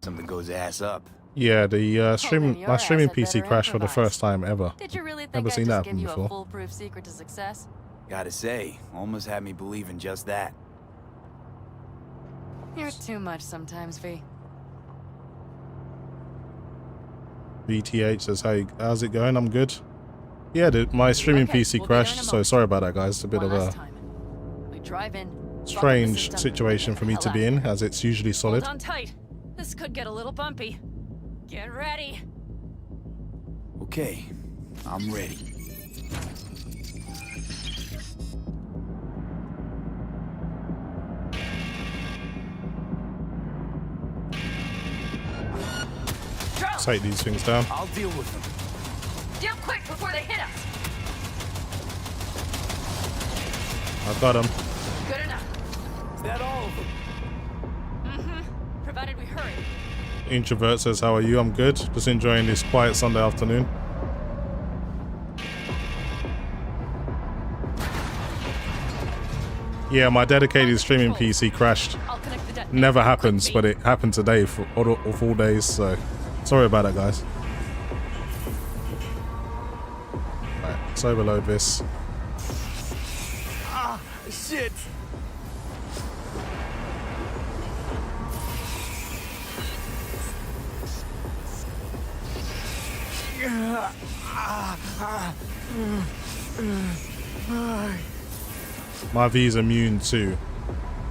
Something goes ass up. Yeah, the my streaming PC crashed for the improvise. first time ever. Did you really think Never I'd seen just that give happen you before. a foolproof secret to success? Gotta say, almost had me believing just that. You're too much sometimes, V. VTH says, hey, how's it going? I'm good. Yeah, my streaming Okay, PC we'll be there in crashed, a so moment. sorry about that, guys. It's a bit One of last a time. We drive in. bump up the strange system, situation and for me get to the be hell in, out. as it's usually solid. Hold on tight. This could get a little bumpy. Get ready. Okay, I'm ready. Let's take these things down. I'll deal with them. Deal quick before they hit us. I've got them. Good enough. Is that all of them? Mm-hmm. Provided we hurry. Introvert says, how are you? I'm good. Just enjoying this quiet Sunday afternoon. Yeah, my dedicated streaming PC crashed. I'll connect the detonator. Never happens, Quick, but V. it happened today for all 4 days, so sorry about that, guys. Right, let's overload this. Ah, shit! My V is immune to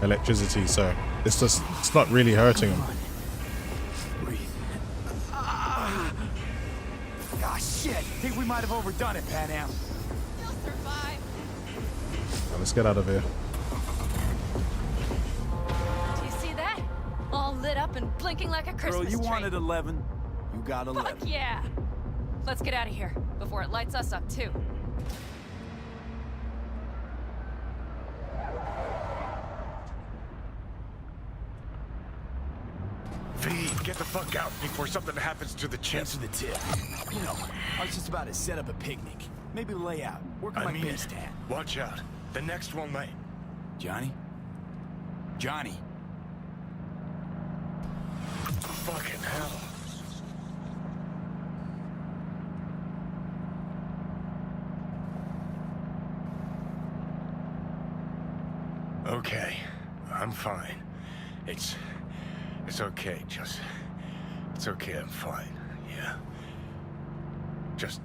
electricity, so it's not really hurting him. Breathe. Ah, shit! Think we might have overdone it, Pan Am. You'll survive. Right, let's get out of here. Do you see that? All lit up and blinking like a Christmas Girl, you tree. wanted 11. You got 11. Fuck yeah! Let's get out of here before it lights us up too. V, get the fuck out before something happens to the chip. Thanks for the tip. You know, I was just about to set up a picnic. Maybe lay out. Work on I my mean base it. tan. Watch out. The next one might. Johnny? Johnny? Fucking hell. Okay, I'm fine. It's okay, it's okay, I'm fine, yeah. Just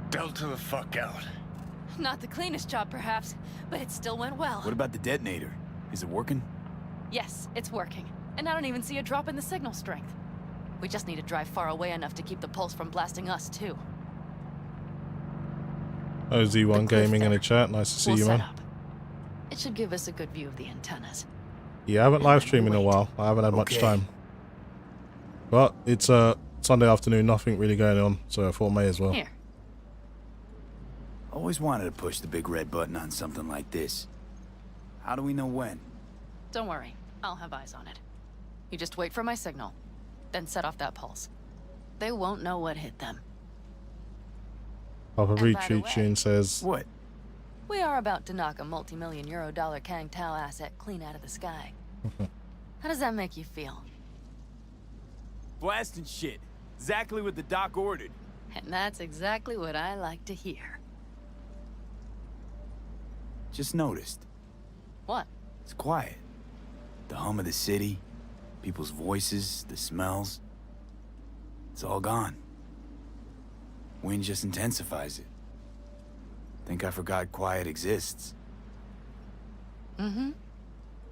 delta the fuck out. Not the cleanest job, perhaps, but it still went well. What about the detonator? Is it working? Yes, it's working. And I don't even see a drop in the signal strength. We just need to drive far away enough to keep the pulse from blasting us, too. Oh, The Z1 cliff Gaming in the there. chat. Nice to see We'll you, set man. up. It should give us a good view of the antennas. Yeah, I haven't live streamed in a while. I haven't had much Okay. time. But it's Sunday afternoon, nothing really going on, so I thought may as well. Here. Always wanted to push the big red button on something like this. How do we know when? Don't worry. I'll have eyes on it. You just wait for my signal, then set off that pulse. They won't know what hit them. Papa And by the Retreat way- Tune says, What? We are about to knock a multi-million euro dollar Kang Tao asset clean out of the sky. How does that make you feel? Blasting shit. Exactly what the doc ordered. And that's exactly what I like to hear. Just noticed. What? It's quiet. The hum of the city, people's voices, the smells. It's all gone. Wind just intensifies it. Think I forgot quiet exists. Mm-hmm.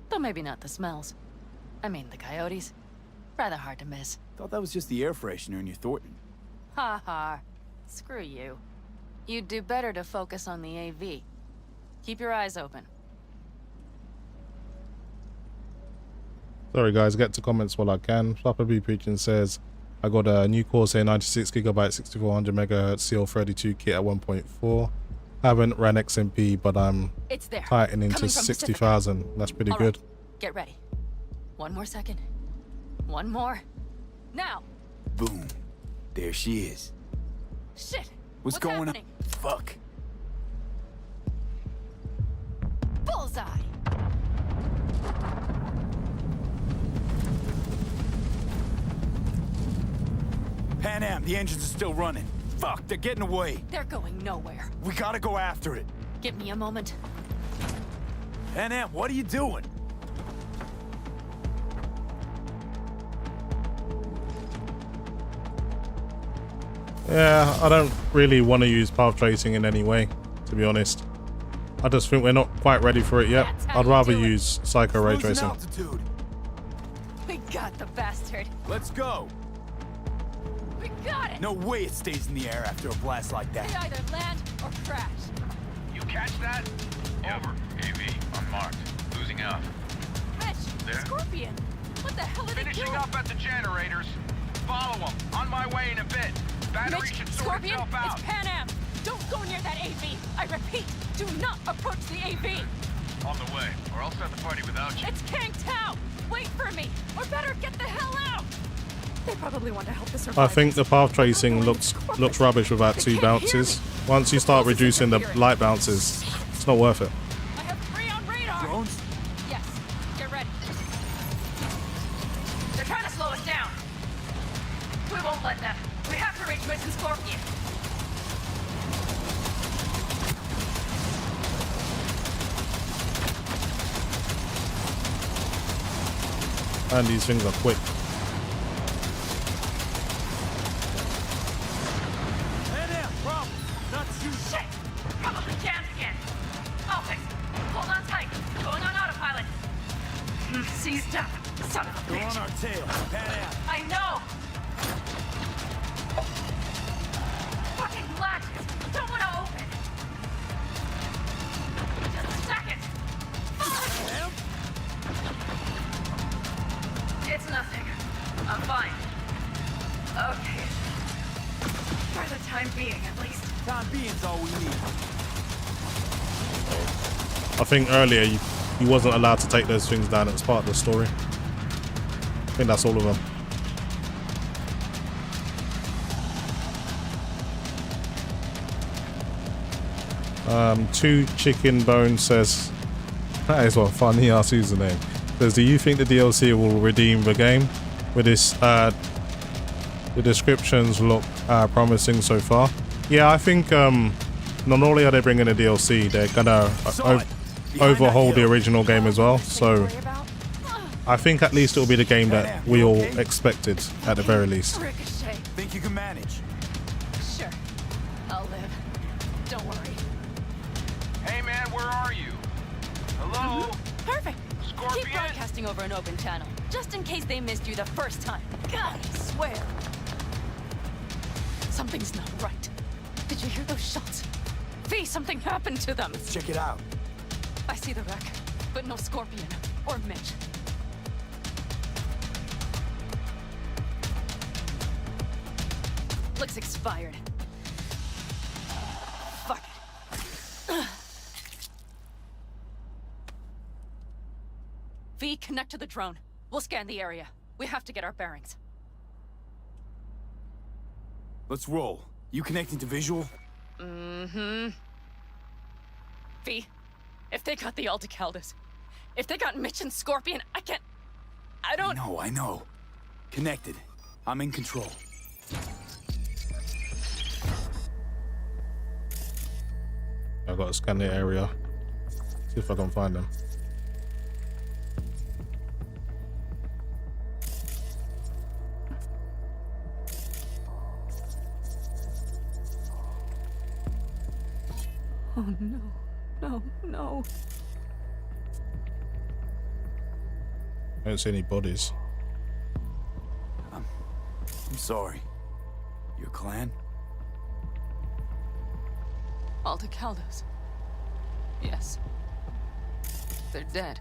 Though maybe not the smells. I mean, the coyotes. Rather hard to miss. Thought that was just the air freshener in your Thornton. Ha ha. Screw you. You'd do better to focus on the AV. Keep your eyes open. sorry guys, get to comments while I can. Papa B Preaching says, I got a new Corsair 96GB 6400 MHz CL32 kit at 1.4. Haven't ran XMP, but I'm It's there. tightening to Coming from Pacifica. 60,000. That's pretty All right, good. get ready. One more second. One more. Now. Boom. There she is. Shit. What's going happening? on? Fuck. Bullseye. Am, the engines are still running. Fuck, they're getting away. They're going nowhere. We gotta go after it. Give me a moment. Am, what are you doing? Yeah, I don't really want to use path tracing in any way, to be honest. I just think we're not quite ready for it yet. That's how I'd you rather do it. use psycho ray Losing tracing. altitude. We got the bastard. Let's go. We got it. No way it stays in the air after a blast like They that. either land or crash. You catch that? Over. AV, unmarked. Losing out. Mitch, There? Scorpion. What the hell are they Finishing doing? up at the generators. Follow them. On my way in a bit. Battery Mitch, should sort Scorpion, itself out. it's Pan Am. Don't go near that AV. I repeat, do not approach the AV. On the way, or I'll start the party without you. It's Kang Tao. Wait for me, or better get the hell out. They probably want to help the survivors. I think the path tracing looks rubbish without They 2 can't hear bounces. me. Once you start reducing the light bounces, it's not worth it. I have 3 on radar. Drones? Yes, get ready. They're trying to slow us down. We won't let them. We have to reach Mitch and Scorpion. And these things are quick. Am, problem. Not you. Shit! Probably jammed again. I'll fix it. Hold on tight. Going on autopilot. Seized up. Son of a They're on bitch. our tail. Am. I know. Fucking latches. Don't want to open. Just a second. Am? It's nothing. I'm fine. Okay. For the time being, at least. Time being's all we need. I think earlier you wasn't allowed to take those things down. It's part of the story. I think that's all of them. 2 Chicken Bone says, that is what funny ass username. Says, do you think the DLC will redeem the game? With this, the descriptions look promising so far. Yeah, I think not only are they bringing a DLC, they're gonna overhaul the original game as well. So I think at least it'll be the game that we all expected at the very least. Ricochet. Think you can manage? Sure. I'll live. Don't worry. Hey man, where are you? Hello? Perfect. Scorpion? Keep broadcasting over an open channel, just in case they missed you the first time. God, I swear. Something's not right. Did you hear those shots? V, something happened to them. Let's check it out. I see the wreck, but no Scorpion or Mitch. Looks expired. Fuck it. V, connect to the drone. We'll scan the area. We have to get our bearings. Let's roll. You connecting to visual? Mm-hmm. V, if they got the Aldecaldos, if they got Mitch and Scorpion, I don't... No, I know. Connected. I'm in control. I've got to scan the area. See if I can find them. Oh no, no, no. I don't see any bodies. I'm sorry. Your clan? Aldecaldos. Yes. They're dead.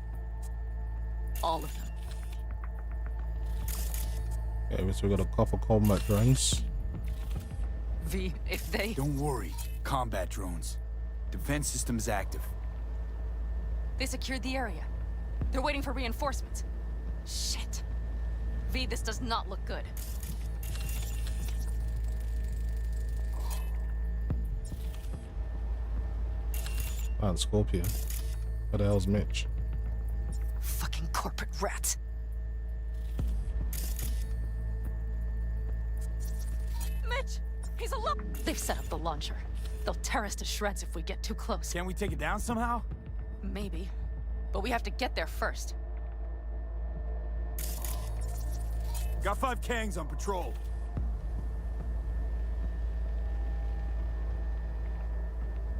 All of them. Okay, so we got a couple combat drones. V, if they... Don't worry. Combat drones. Defense system is active. They secured the area. They're waiting for reinforcements. Shit. V, this does not look good. And Scorpion. Where the hell's Mitch? Fucking corporate rats. He's alive! They've set up the launcher. They'll tear us to shreds if we get too close. Can't we take it down somehow? Maybe. But we have to get there first. Got 5 Kangs on patrol.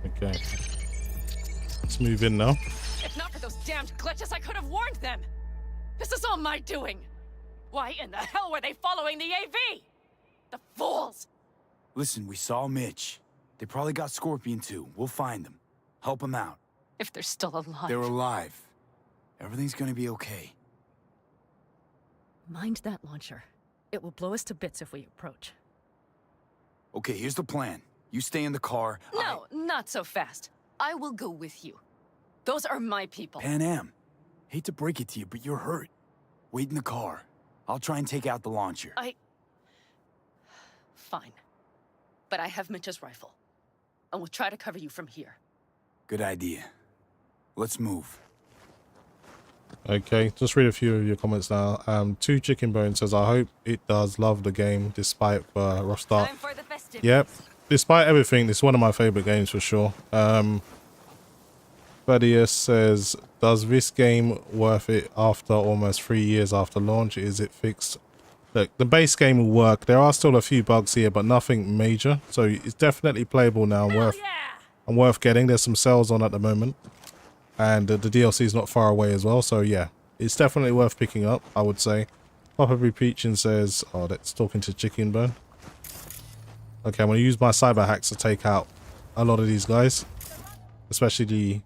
Okay. Let's move in now. If not for those damned glitches, I could have warned them! This is all my doing! Why in the hell were they following the AV? The fools! Listen, we saw Mitch. They probably got Scorpion too. We'll find them. Help them out. If they're still alive. They're alive. Everything's gonna be okay. Mind that launcher. It will blow us to bits if we approach. Okay, here's the plan. You stay in the car. No, not so fast. I will go with you. Those are my people. Pan Am. Hate to break it to you, but you're hurt. Wait in the car. I'll try and take out the launcher. Fine. But I have Mitch's rifle. And we'll try to cover you from here. Good idea. Let's move. Okay, just read a few of your comments now. Two Chicken Bone says, I hope it does love the game despite rough start. Time for the festivities. Yep. Despite everything, it's one of my favorite games for sure. Thaddeus says, does this game worth it after almost 3 years after launch? Is it fixed? Look, the base game will work. There are still a few bugs here, but nothing major. So it's definitely playable now and worth getting. There's some sales on at the moment. And the DLC is not far away as well. So yeah, it's definitely worth picking up, I would say. Papa Preaching says, oh, that's talking to Chicken Bone. Okay, I'm going to use my cyber hacks to take out a lot of these guys. Especially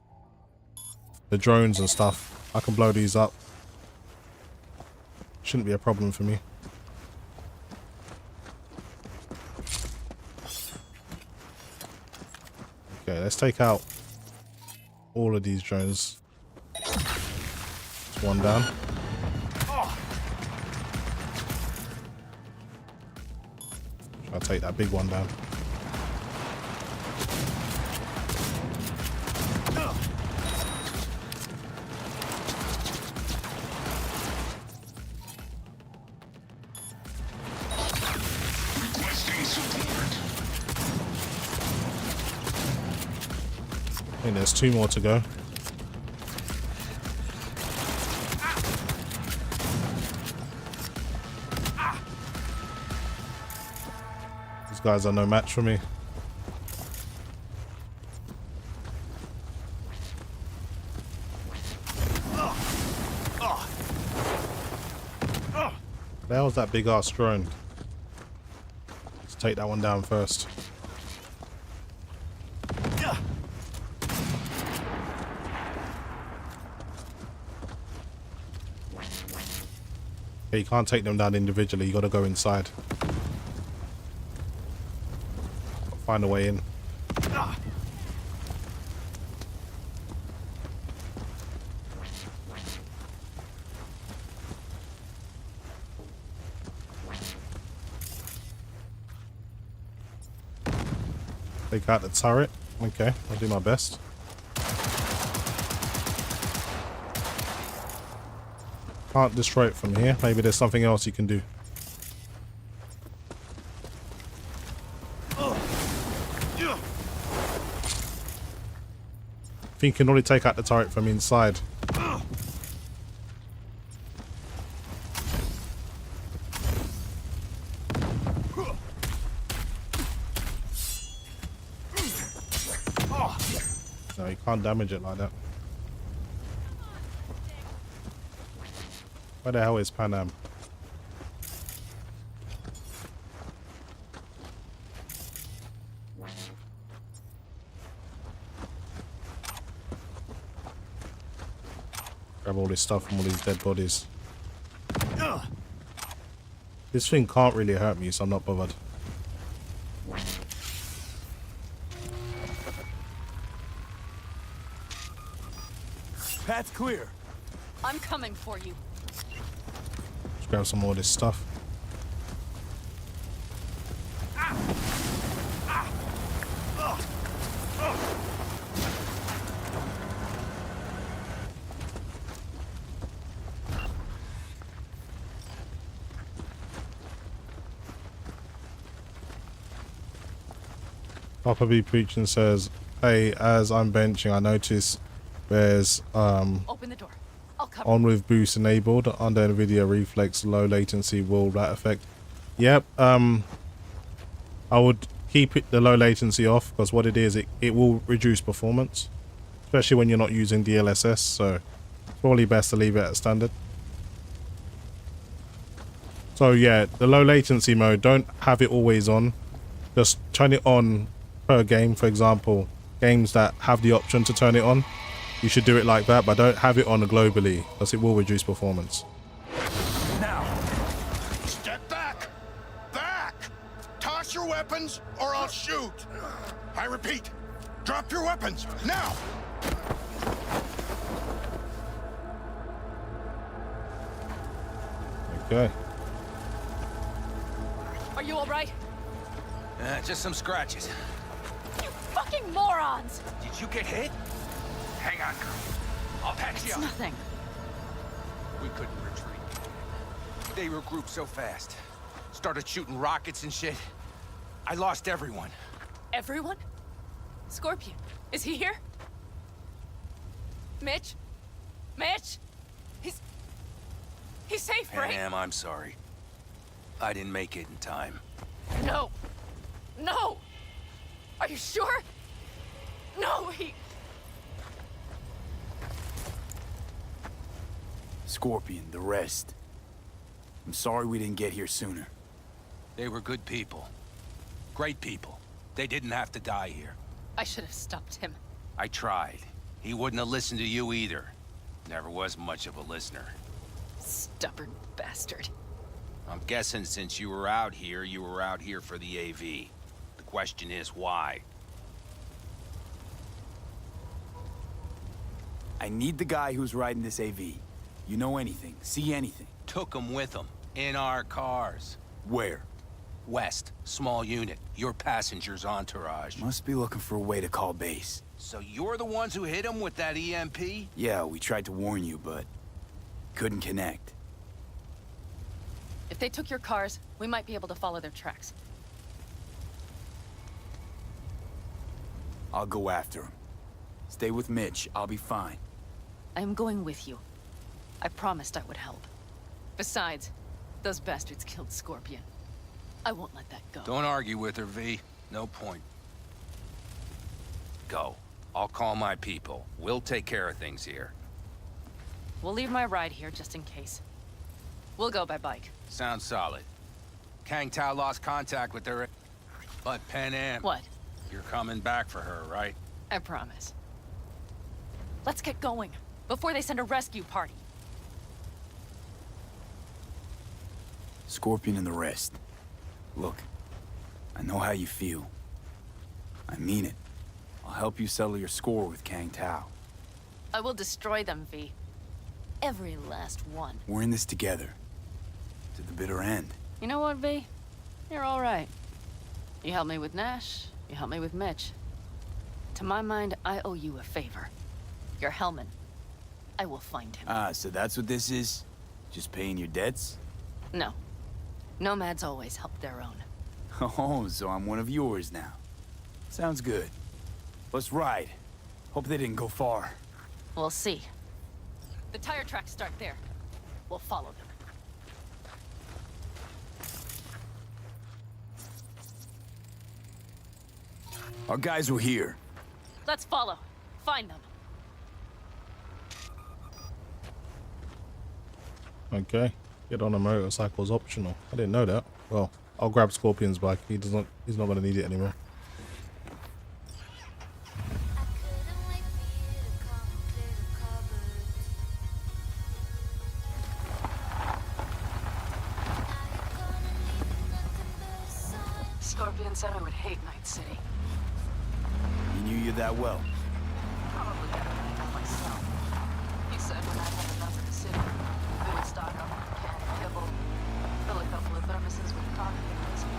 the drones and stuff. I can blow these up. Shouldn't be a problem for me. Okay, let's take out all of these drones. Just one down. Try to take that big one down. I think there's 2 more to go. These guys are no match for me. The hell's that big ass drone? Let's take that one down first. Okay, you can't take them down individually, you gotta go inside. Find a way in. Take out the turret. Okay, I'll do my best. Can't destroy it from here. Maybe there's something else you can do. I think you can only take out the turret from inside. No, you can't damage it like that. Where the hell is Pan Am? Grab all this stuff from all these dead bodies. This thing can't really hurt me, so I'm not bothered. Path's clear. I'm coming for you. Let's grab some more of this stuff. Papa B Preaching says, hey, as I'm benching, I notice there's Open the door. I'll cover. on with boost enabled under NVIDIA Reflex low latency. Will that affect? Yep. I would keep the low latency off, because what it is, it will reduce performance, especially when you're not using DLSS, so it's probably best to leave it at standard. So yeah, the low latency mode, don't have it always on. Just turn it on per game. For example, games that have the option to turn it on, you should do it like that, but don't have it on globally, because it will reduce performance. Now. Step back. Back. Toss your weapons or I'll shoot. I repeat, drop your weapons now. Okay. Are you all right? Just some scratches. You fucking morons! Did you get hit? Hang on, girl. I'll patch you It's up. nothing. We couldn't retreat. They regrouped so fast. Started shooting rockets and shit. I lost everyone. Everyone? Scorpion, is he here? Mitch? Mitch? He's safe, right? Pam, I'm sorry. I didn't make it in time. No. No! Are you sure? No, Scorpion, the rest. I'm sorry we didn't get here sooner. They were good people. Great people. They didn't have to die here. I should have stopped him. I tried. He wouldn't have listened to you either. Never was much of a listener. Stubborn bastard. I'm guessing since you were out here for the AV. The question is why? I need the guy who's riding this AV. You know anything, see anything. Took him with him, in our cars. Where? West, small unit, your passenger's entourage. Must be looking for a way to call base. So you're the ones who hit him with that EMP? Yeah, we tried to warn you, but couldn't connect. If they took your cars, we might be able to follow their tracks. I'll go after him. Stay with Mitch, I'll be fine. I am going with you. I promised I would help. Besides, those bastards killed Scorpion. I won't let that go. Don't argue with her, V. No point. Go. I'll call my people. We'll take care of things here. We'll leave my ride here just in case. We'll go by bike. Sounds solid. Kang Tao lost contact with her. But Pan Am, What? you're coming back for her, right? I promise. Let's get going, before they send a rescue party. Scorpion and the rest. Look, I know how you feel. I mean it. I'll help you settle your score with Kang Tao. I will destroy them, V. Every last one. We're in this together. To the bitter end. You know what, V? You're all right. You helped me with Nash, you helped me with Mitch. To my mind, I owe you a favor. Your Hellman. I will find him. Ah, so that's what this is? Just paying your debts? No. Nomads always help their own. Oh, so I'm one of yours now. Sounds good. Let's ride. Hope they didn't go far. We'll see. The tire tracks start there. We'll follow them. Our guys were here. Let's follow. Find them. Okay. Get on a motorcycle is optional. I didn't know that. Well, I'll grab Scorpion's bike. He's not gonna need it anymore. Scorpion said I would hate Night City. He knew you that well. Probably better than I know myself. He said when I had enough of the city, we would stock up on canned kibble, fill a couple of thermoses with coffee and whiskey.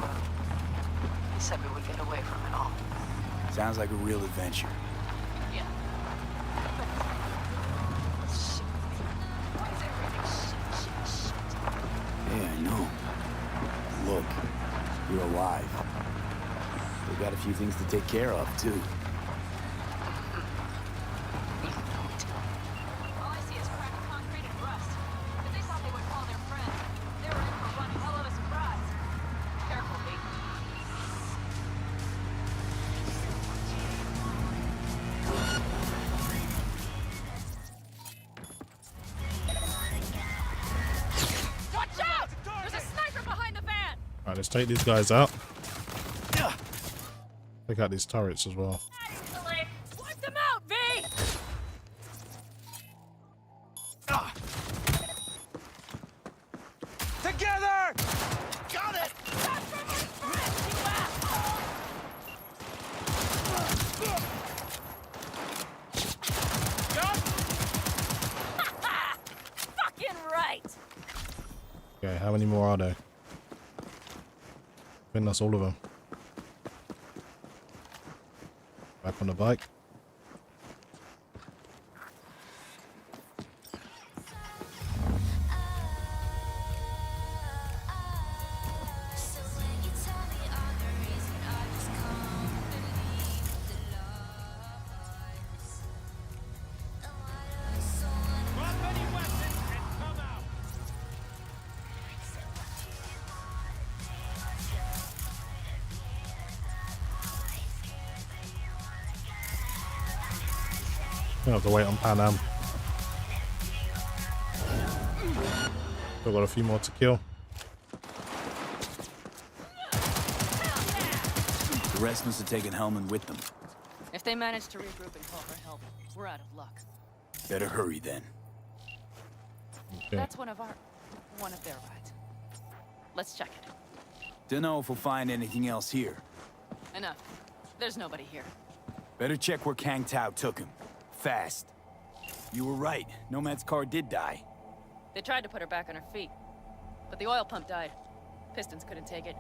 Well, he said we would get away from it all. Sounds like a real adventure. Yeah. Shit. Why is everything shit? Yeah, I know. Look, you're alive. They got a few things to take care of, too. All I see is cracked concrete and rust. If they thought they would call their friend, they were in for one hell of a surprise. Careful, B. Watch out! There's a sniper behind the van! Alright, let's take these guys out. Take out these turrets as well. Wipe them out, V! Together! Got it! That's from my friend, you asshole! Fucking right! Okay, how many more are there? I think that's all of them. Back on the bike. I have to wait on Pan Am. Still got a few more to kill. The rest must have taken Hellman with them. If they manage to regroup and call for help, we're out of luck. Better hurry then. Okay. That's one of their rides. Let's check it. Dunno if we'll find anything else here. Enough. There's nobody here. Better check where Kang Tao took him. Fast. You were right. Nomad's car did die. They tried to put her back on her feet, but the oil pump died. Pistons couldn't take it.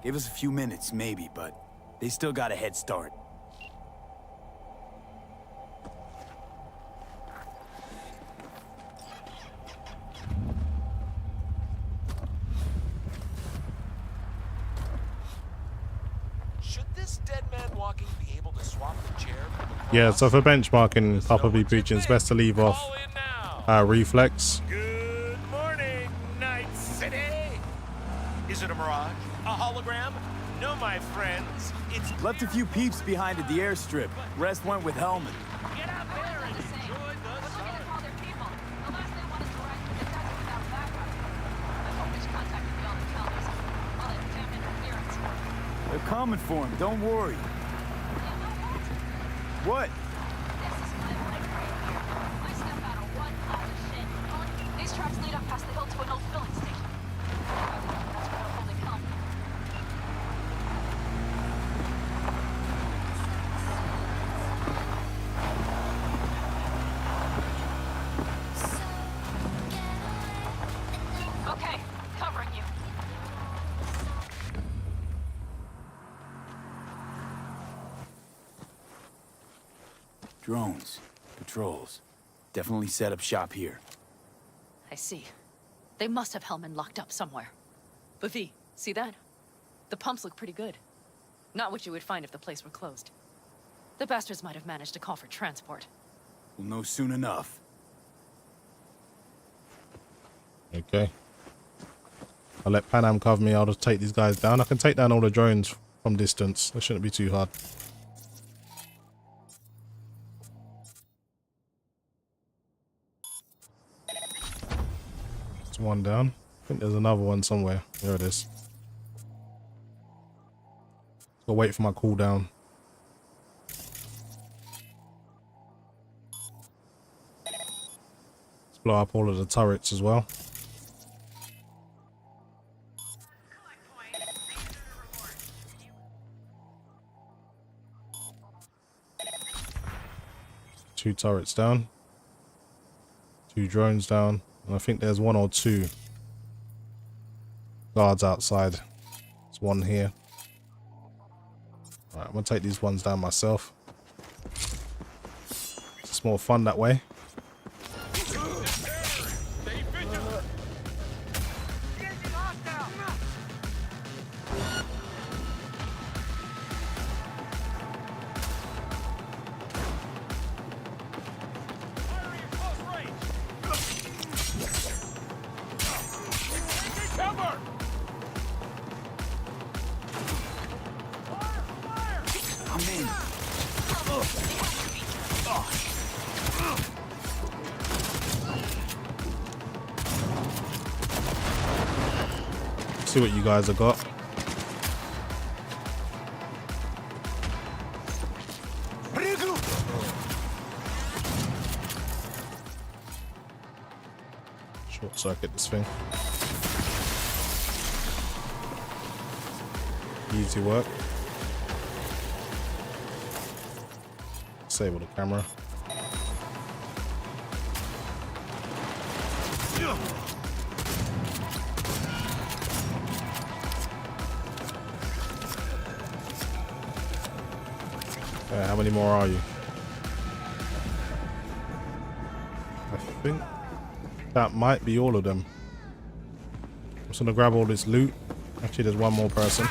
Gave us a few minutes, maybe, but they still got a head start. Should this dead man walking be able to swap the chair? Yeah, so for benchmarking Papa V preaching, it's best to leave off Call in now. reflex. Good morning, Night City. Is it a mirage? A hologram? No, my friends. It's Left a few peeps behind at the airstrip. Rest went with Hellman. get out there and enjoy the We're looking sun. to call their people. The last they want is to ride through the desert without backup. I hope he's contacted the Alder counties. All that damn interference. They're coming for him, don't worry. You know What? what? This is my life right here. I step out of one pile of shit. These tracks lead up past the hill to an old filling station. That's where they're holding help. Okay, covering you. Drones. Patrols. Definitely set up shop here. I see. They must have Hellman locked up somewhere. But V, see that? The pumps look pretty good. Not what you would find if the place were closed. The bastards might have managed to call for transport. We'll know soon enough. Okay. I'll let Pan Am cover me. I'll just take these guys down. I can take down all the drones from distance. That shouldn't be too hard. There's one down. I think there's another one somewhere. There it is. Gotta wait for my cooldown. Let's blow up all of the turrets as well. Two turrets down. Two drones down. And I think there's one or two guards outside. There's one here. Alright, I'm gonna take these ones down myself. It's more fun that way. See what you guys have got. Short circuit this thing. Easy work. Disable the camera. Okay, how many more are you? I think that might be all of them. I'm just gonna grab all this loot. Actually, there's one more person.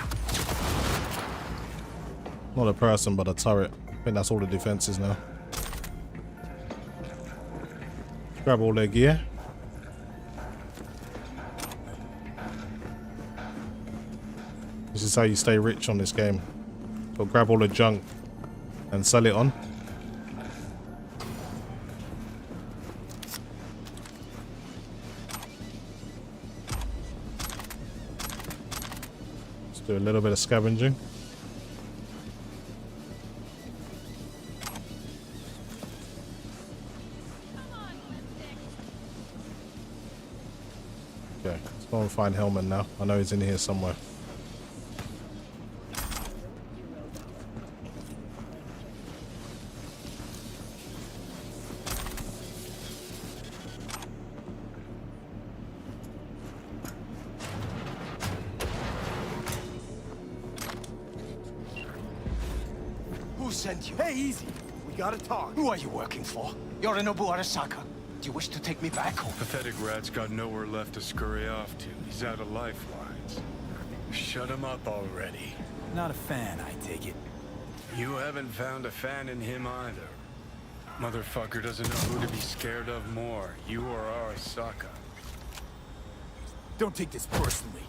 Not a person, but a turret. I think that's all the defenses now. Grab all their gear. This is how you stay rich on this game. So grab all the junk and sell it on. Let's do a little bit of scavenging. Okay, let's go and find Hellman now. I know he's in here somewhere. Who sent you? Hey, easy. We gotta talk. Who are you working for? Yorinobu Arasaka. Do you wish to take me back home? Pathetic rat's got nowhere left to scurry off to. He's out of lifelines. Shut him up already. Not a fan, I take it. You haven't found a fan in him either. Motherfucker doesn't know who to be scared of more, you or Arasaka. Don't take this personally.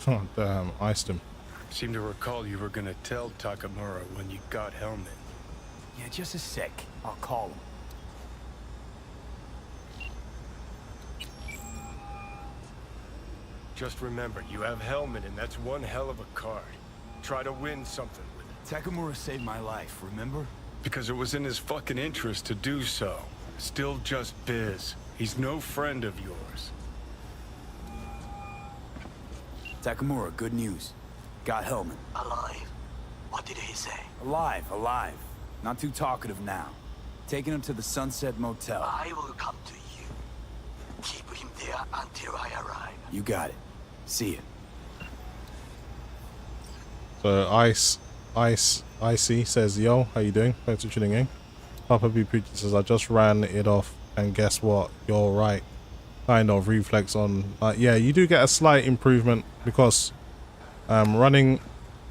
Oh, damn, iced him. Seem to recall you were gonna tell Takamura when you got Hellman. Yeah, just a sec. I'll call him. Just remember, you have Hellman, and that's one hell of a card. Try to win something with it. Takamura saved my life, remember? Because it was in his fucking interest to do so. Still just biz. He's no friend of yours. Takamura, good news. Got Hellman. Alive. What did he say? Alive, alive. Not too talkative now. Taking him to the Sunset Motel. I will come to you. Keep him there until I arrive. You got it. See ya. So Icy says, yo, how you doing? Thanks for tuning in. Papa B Poochie says, I just ran it off and guess what? You're right. Kind of reflex on, yeah, you do get a slight improvement because running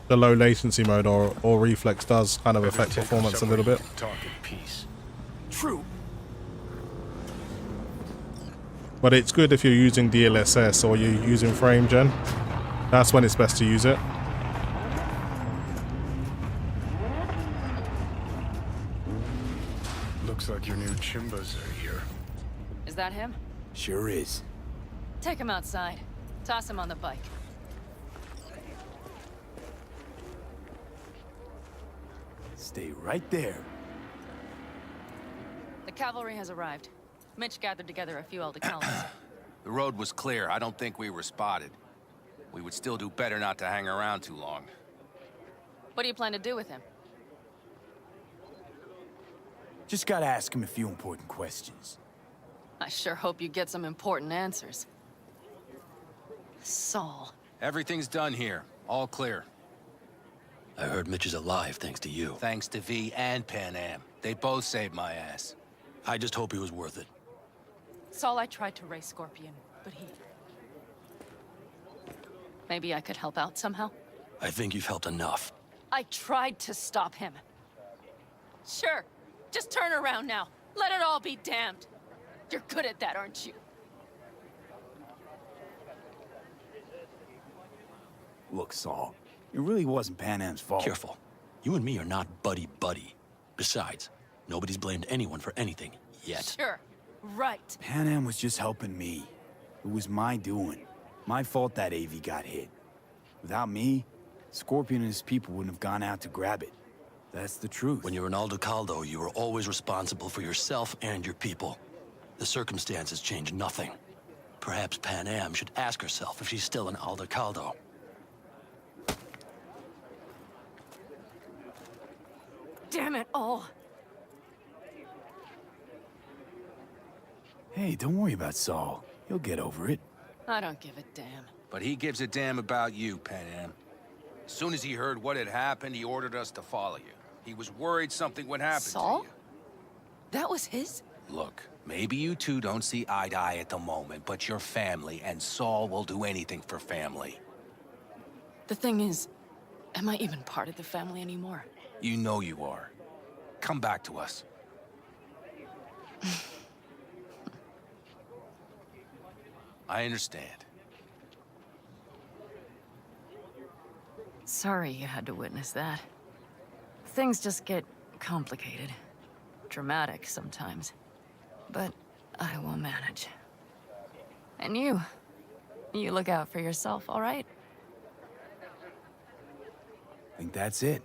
the low latency mode or reflex does kind of affect performance a little bit. Talk in peace. True. But it's good if you're using DLSS or you're using frame gen. That's when it's best to use it. Looks like your new Chimbas are here. Is that him? Sure is. Take him outside. Toss him on the bike. Stay right there. The cavalry has arrived. Mitch gathered together a few Alder columns. The road was clear. I don't think we were spotted. We would still do better not to hang around too long. What do you plan to do with him? Just gotta ask him a few important questions. I sure hope you get some important answers. Saul. Everything's done here. All clear. I heard Mitch is alive thanks to you. Thanks to V and Pan Am. They both saved my ass. I just hope he was worth it. Saul, I tried to raise Scorpion, but he... Maybe I could help out somehow? I think you've helped enough. I tried to stop him. Sure. Just turn around now. Let it all be damned. You're good at that, aren't you? Look, Saul, it really wasn't Pan Am's fault. Careful. You and me are not buddy-buddy. Besides, nobody's blamed anyone for anything yet. Sure. Right. Pan Am was just helping me. It was my doing. My fault that AV got hit. Without me, Scorpion and his people wouldn't have gone out to grab it. That's the truth. When you're an Alder Caldo, you are always responsible for yourself and your people. The circumstances change nothing. Perhaps Pan Am should ask herself if she's still an Alder Caldo. Damn it all. Hey, don't worry about Saul. He'll get over it. I don't give a damn. But he gives a damn about you, Pan Am. As soon as he heard what had happened, he ordered us to follow you. He was worried something would happen Saul? to you. That was his? Look, maybe you two don't see eye to eye at the moment, but you're family, and Saul will do anything for family. The thing is, am I even part of the family anymore? You know you are. Come back to us. I understand. Sorry you had to witness that. Things just get complicated. Dramatic sometimes. But I will manage. And you look out for yourself, all right? I think that's it.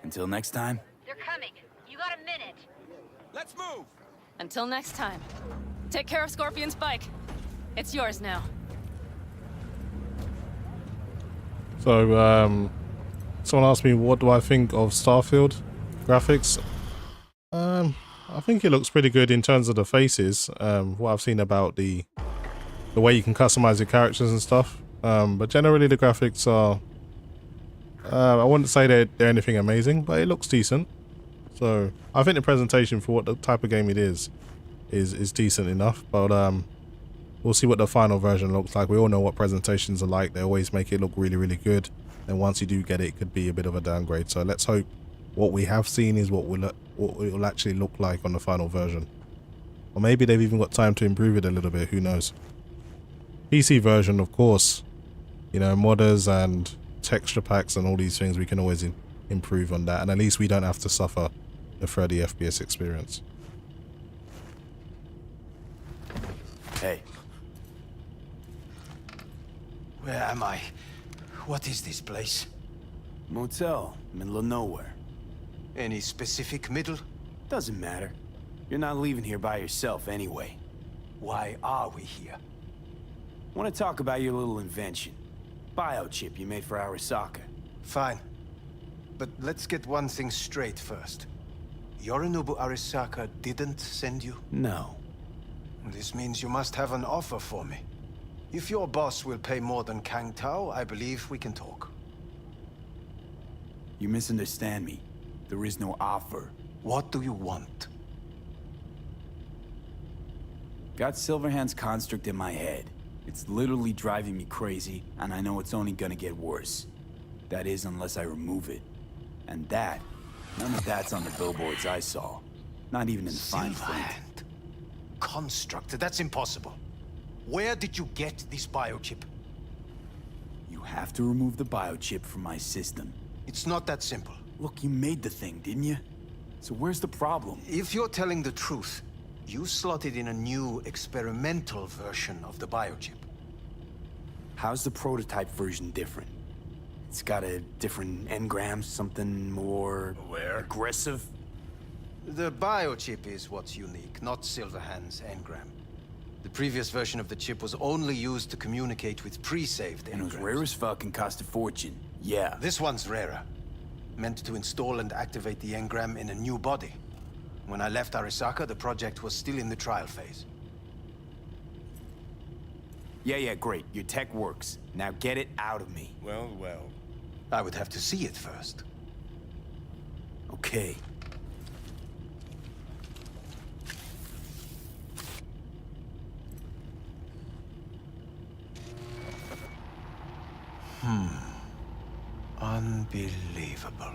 Until next time. They're coming. You got a minute. Let's move! Until next time. Take care of Scorpion's bike. It's yours now. So, someone asked me what do I think of Starfield graphics. I think it looks pretty good in terms of the faces. What I've seen about the way you can customize your characters and stuff. But generally the graphics are, I wouldn't say they're anything amazing, but it looks decent. So I think the presentation for what the type of game it is decent enough. But we'll see what the final version looks like. We all know what presentations are like. They always make it look really, really good. And once you do get it, it could be a bit of a downgrade. So let's hope what we have seen is what it will actually look like on the final version. Or maybe they've even got time to improve it a little bit. Who knows? PC version, of course, you know, modders and texture packs and all these things, we can always improve on that. And at least we don't have to suffer the 30 FPS experience. Hey. Where am I? What is this place? Motel, middle of nowhere. Any specific middle? Doesn't matter. You're not leaving here by yourself anyway. Why are we here? Want to talk about your little invention. Biochip you made for Arasaka. Fine. But let's get one thing straight first. Yorinobu Arasaka didn't send you? No. This means you must have an offer for me. If your boss will pay more than Kang Tao, I believe we can talk. You misunderstand me. There is no offer. What do you want? Got Silverhand's construct in my head. It's literally driving me crazy, and I know it's only gonna get worse. That is, unless I remove it. And that, none of that's on the billboards I saw. Not even in the fine print. Silverhand. Construct, that's impossible. Where did you get this biochip? You have to remove the biochip from my system. It's not that simple. Look, you made the thing, didn't you? So where's the problem? If you're telling the truth, you slotted in a new experimental version of the biochip. How's the prototype version different? It's got a different engram, something more aggressive? The biochip is what's unique, not Silverhand's engram. The previous version of the chip was only used to communicate with pre-saved engrams. And it was rare as fuck and cost a fortune. Yeah. This one's rarer. Meant to install and activate the engram in a new body. When I left Arasaka, the project was still in the trial phase. Yeah, great. Your tech works. Now get it out of me. Well. I would have to see it first. Okay. Unbelievable.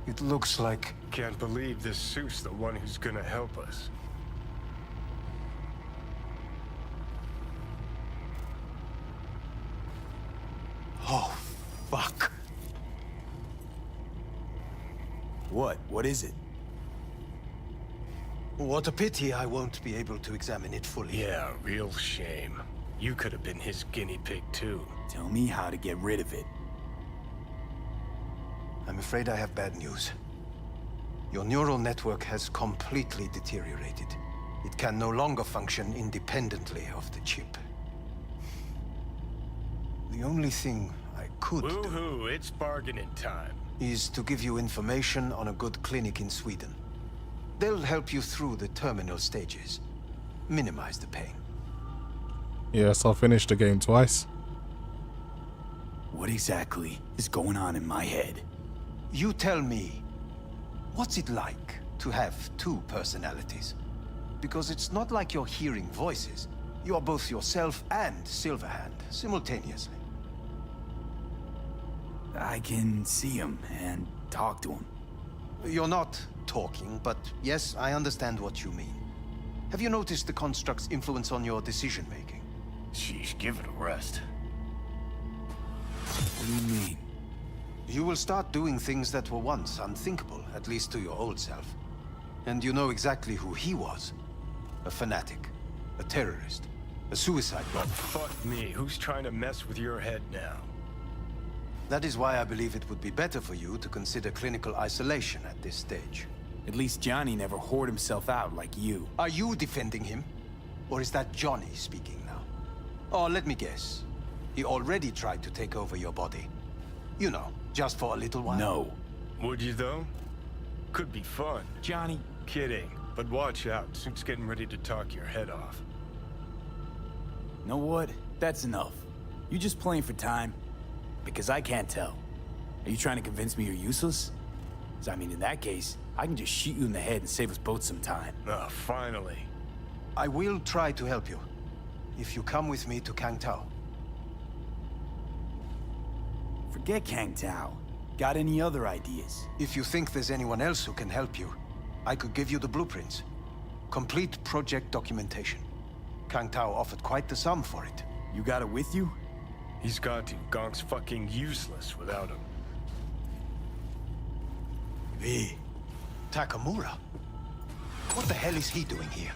It looks like... Can't believe this suit's the one who's gonna help us. Oh, fuck. What? What is it? What a pity I won't be able to examine it fully. Yeah, real shame. You could have been his guinea pig too. Tell me how to get rid of it. I'm afraid I have bad news. Your neural network has completely deteriorated. It can no longer function independently of the chip. The only thing I could do Woohoo, it's bargaining time. is to give you information on a good clinic in Sweden. They'll help you through the terminal stages. Minimize the pain. Yes, I'll finish the game twice. What exactly is going on in my head? You tell me, what's it like to have two personalities? Because it's not like you're hearing voices. You're both yourself and Silverhand simultaneously. I can see him and talk to him. You're not talking, but yes, I understand what you mean. Have you noticed the construct's influence on your decision-making? Sheesh, give it a rest. What do you mean? You will start doing things that were once unthinkable, at least to your old self. And you know exactly who he was. A fanatic, a terrorist, a suicide bomber. Fuck me, who's trying to mess with your head now? That is why I believe it would be better for you to consider clinical isolation at this stage. At least Johnny never whored himself out like you. Are you defending him? Or is that Johnny speaking now? Oh, let me guess. He already tried to take over your body. You know, just for a little while. No. Would you though? Could be fun. Johnny. Kidding. But watch out, Suit's getting ready to talk your head off. Know what? That's enough. You just playing for time? Because I can't tell. Are you trying to convince me you're useless? 'Cause I mean, in that case, I can just shoot you in the head and save us both some time. Ah, finally. I will try to help you. If you come with me to Kang Tao. Forget Kang Tao. Got any other ideas? If you think there's anyone else who can help you, I could give you the blueprints. Complete project documentation. Kang Tao offered quite the sum for it. You got it with you? He's got to. Gonk's fucking useless without him. V. Takamura? What the hell is he doing here?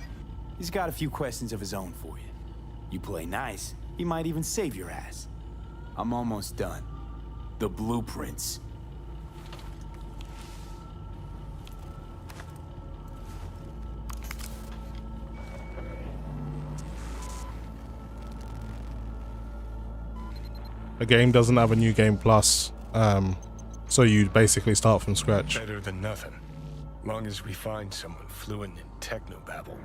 He's got a few questions of his own for you. You play nice, he might even save your ass. I'm almost done. The blueprints. A game doesn't have a new game plus, so you basically start from scratch. Better than nothing. Long as we find someone fluent in technobabble.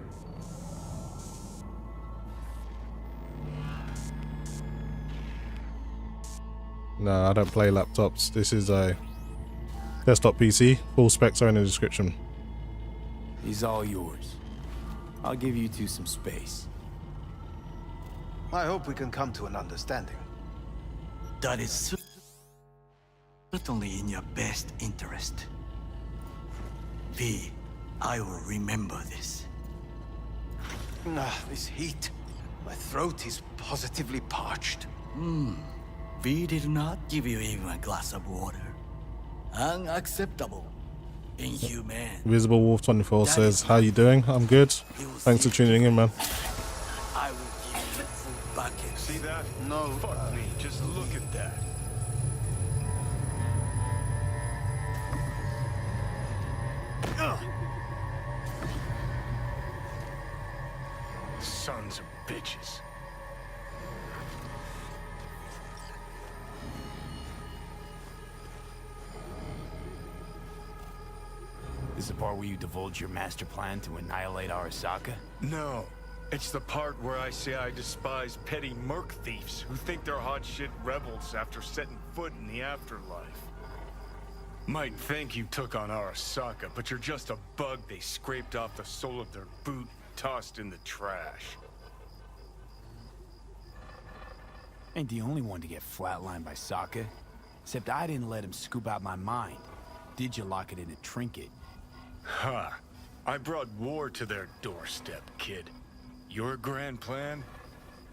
No, I don't play laptops. This is a desktop PC. Full specs are in the description. He's all yours. I'll give you two some space. I hope we can come to an understanding. That is certainly in your best interest. V, I will remember this. This heat. My throat is positively parched. V did not give you even a glass of water. Unacceptable. Inhumane. Visible Wolf 24 says, "How you doing? I'm good. Thanks for tuning in, man." I will give you full buckets. See that? No. Fuck me, just look at that. Sons of bitches. This is the part where you divulge your master plan to annihilate Arasaka? No. It's the part where I say I despise petty merc thieves who think they're hot shit rebels after setting foot in the afterlife. Might think you took on Arasaka, but you're just a bug they scraped off the sole of their boot, tossed in the trash. Ain't the only one to get flatlined by Sokka. Except I didn't let him scoop out my mind. Did you lock it in a trinket? Ha! I brought war to their doorstep, kid. Your grand plan?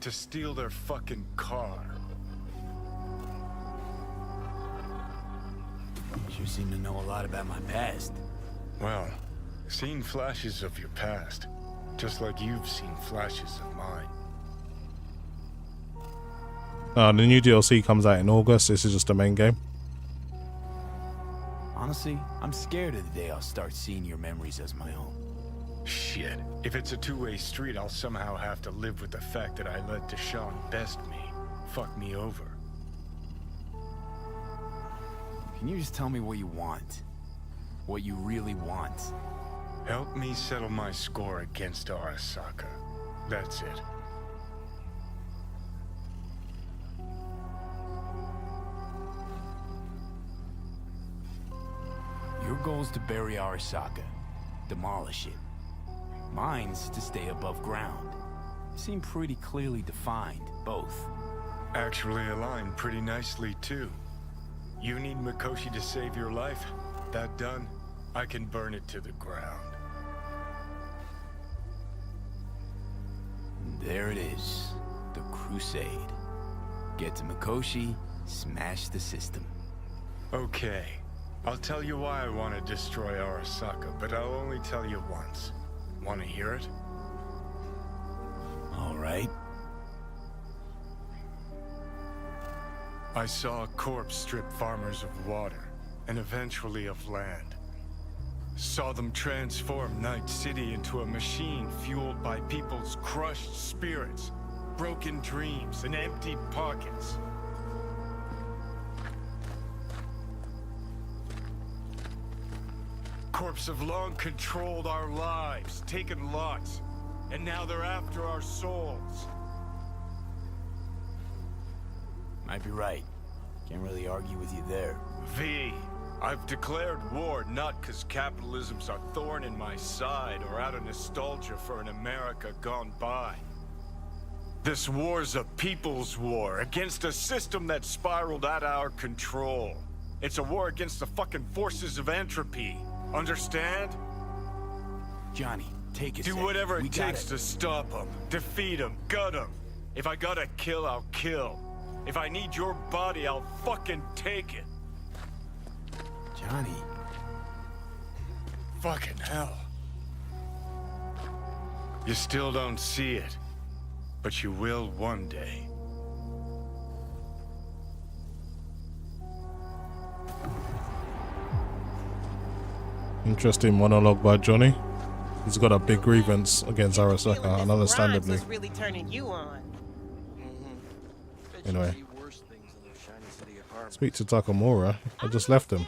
To steal their fucking car. You seem to know a lot about my past. Well, seen flashes of your past, just like you've seen flashes of mine. The new DLC comes out in August. This is just the main game. Honestly, I'm scared of the day I'll start seeing your memories as my own. Shit. If it's a two-way street, I'll somehow have to live with the fact that I let Deshaun best me. Fuck me over. Can you just tell me what you want? What you really want? Help me settle my score against Arasaka. That's it. Your goal's to bury Arasaka. Demolish it. Mine's to stay above ground. Seem pretty clearly defined, both. Actually aligned pretty nicely, too. You need Mikoshi to save your life? That done, I can burn it to the ground. There it is. The Crusade. Get to Mikoshi, smash the system. Okay. I'll tell you why I want to destroy Arasaka, but I'll only tell you once. Want to hear it? All right. I saw a corpse strip farmers of water, and eventually of land. Saw them transform Night City into a machine fueled by people's crushed spirits, broken dreams, and empty pockets. Corps have long controlled our lives, taken lots, and now they're after our souls. Might be right. Can't really argue with you there. V, I've declared war not because capitalism's a thorn in my side or out of nostalgia for an America gone by. This war's a people's war against a system that spiraled out of our control. It's a war against the fucking forces of entropy. Understand? Johnny, take it. Do whatever it takes to stop them, defeat them, gut them. If I gotta kill, I'll kill. If I need your body, I'll fucking take it. Johnny. Fucking hell. You still don't see it, but you will one day. Interesting monologue by Johnny. He's got a big grievance against Arasaka, and understandably. Really turning you on. Anyway, speak to Takamura. I just left him.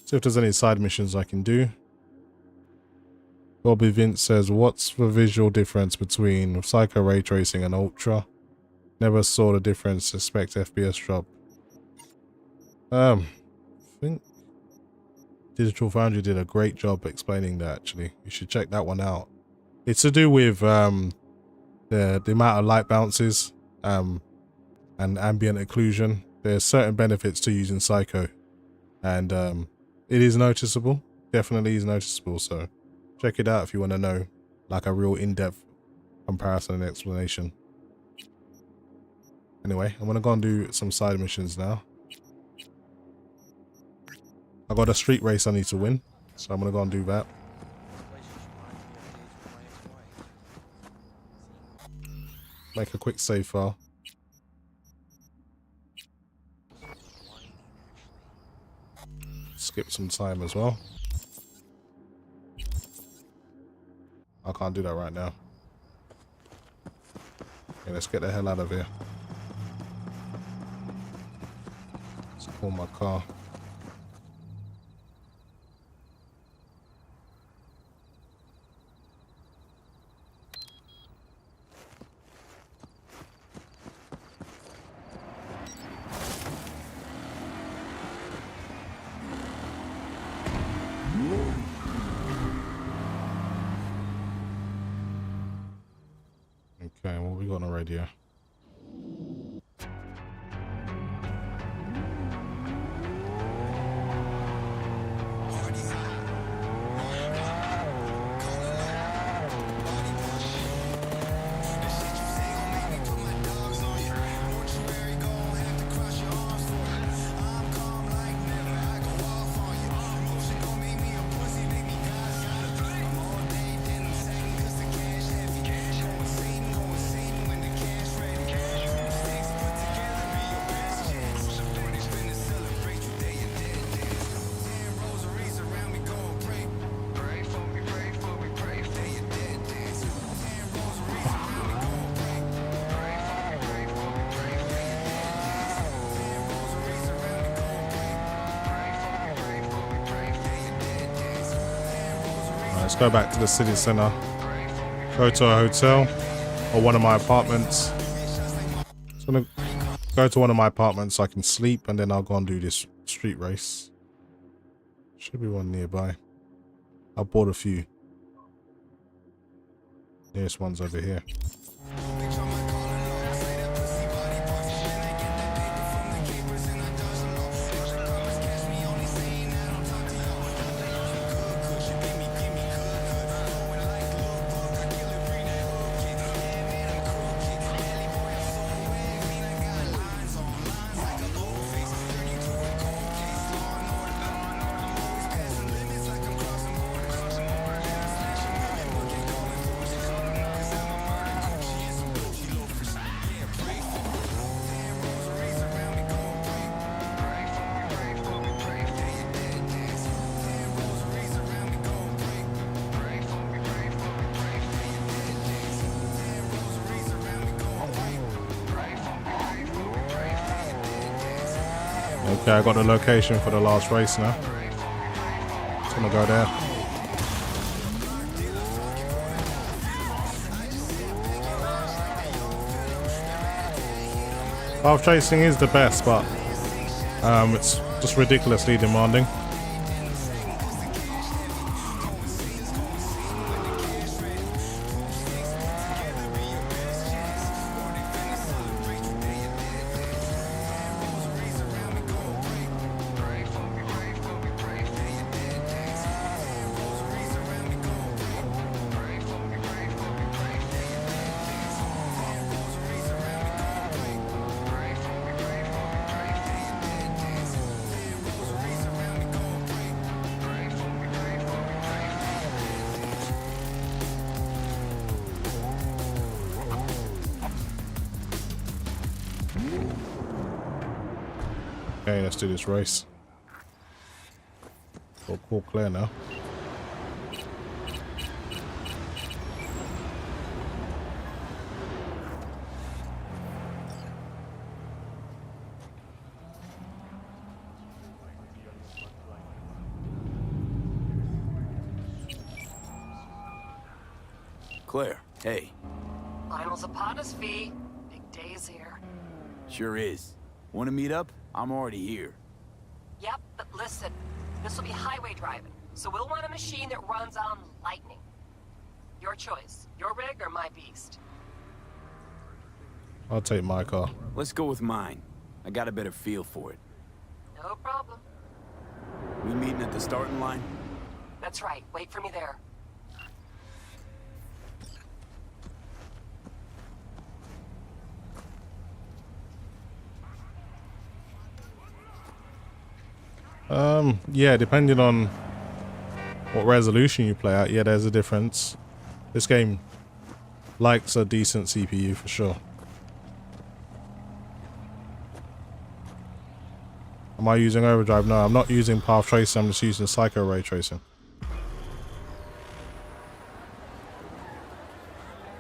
See if there's any side missions I can do. Bobby Vince says, what's the visual difference between Psycho Ray Tracing and Ultra? Never saw the difference. Expect FPS drop. I think Digital Foundry did a great job explaining that, actually. You should check that one out. It's to do with the amount of light bounces and ambient occlusion. There's certain benefits to using Psycho, and it is noticeable. Definitely is noticeable, so check it out if you want to know like a real in-depth comparison and explanation. Anyway, I'm gonna go and do some side missions now. I got a street race I need to win, so I'm gonna go and do that. Make a quick save file. Skip some time as well. I can't do that right now. Okay, let's get the hell out of here. Let's call my car. Okay, what we got on the radio? Let's go back to the city center. Go to a hotel or one of my apartments. Just gonna go to one of my apartments so I can sleep, and then I'll go and do this street race. Should be one nearby. I bought a few. Nearest one's over here. Okay, I got the location for the last race now. Just gonna go there. Path chasing is the best, but it's just ridiculously demanding. Okay, let's do this race. All clear now. Claire, hey. Finals upon us, V. Big day's here. Sure is. Want to meet up? I'm already here. Yep, but listen. This will be highway driving, so we'll want a machine that runs on lightning. Your choice. Your rig or my beast? I'll take my car. Let's go with mine. I got a better feel for it. No problem. We meeting at the starting line? That's right. Wait for me there. Yeah, depending on what resolution you play at, yeah, there's a difference. This game likes a decent CPU for sure. Am I using overdrive? No, I'm not using path tracing, I'm just using psycho ray tracing.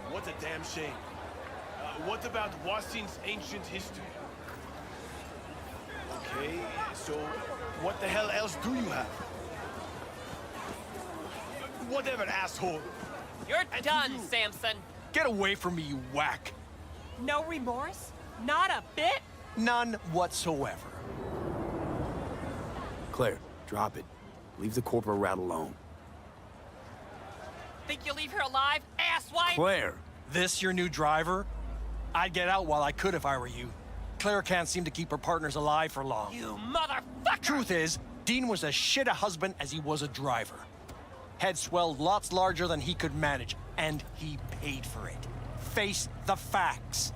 What a damn shame. What about Wasin's ancient history? Okay, so what the hell else do you have? Whatever, asshole. You're done, Samson. Get away from me, you whack. No remorse? Not a bit? None whatsoever. Claire, drop it. Leave the corporate rat alone. Think you'll leave her alive, asswipe? Claire! This your new driver? I'd get out while I could if I were you. Claire can't seem to keep her partners alive for long. You motherfucker! Truth is, Dean was as shit a husband as he was a driver. Head swelled lots larger than he could manage, and he paid for it. Face the facts.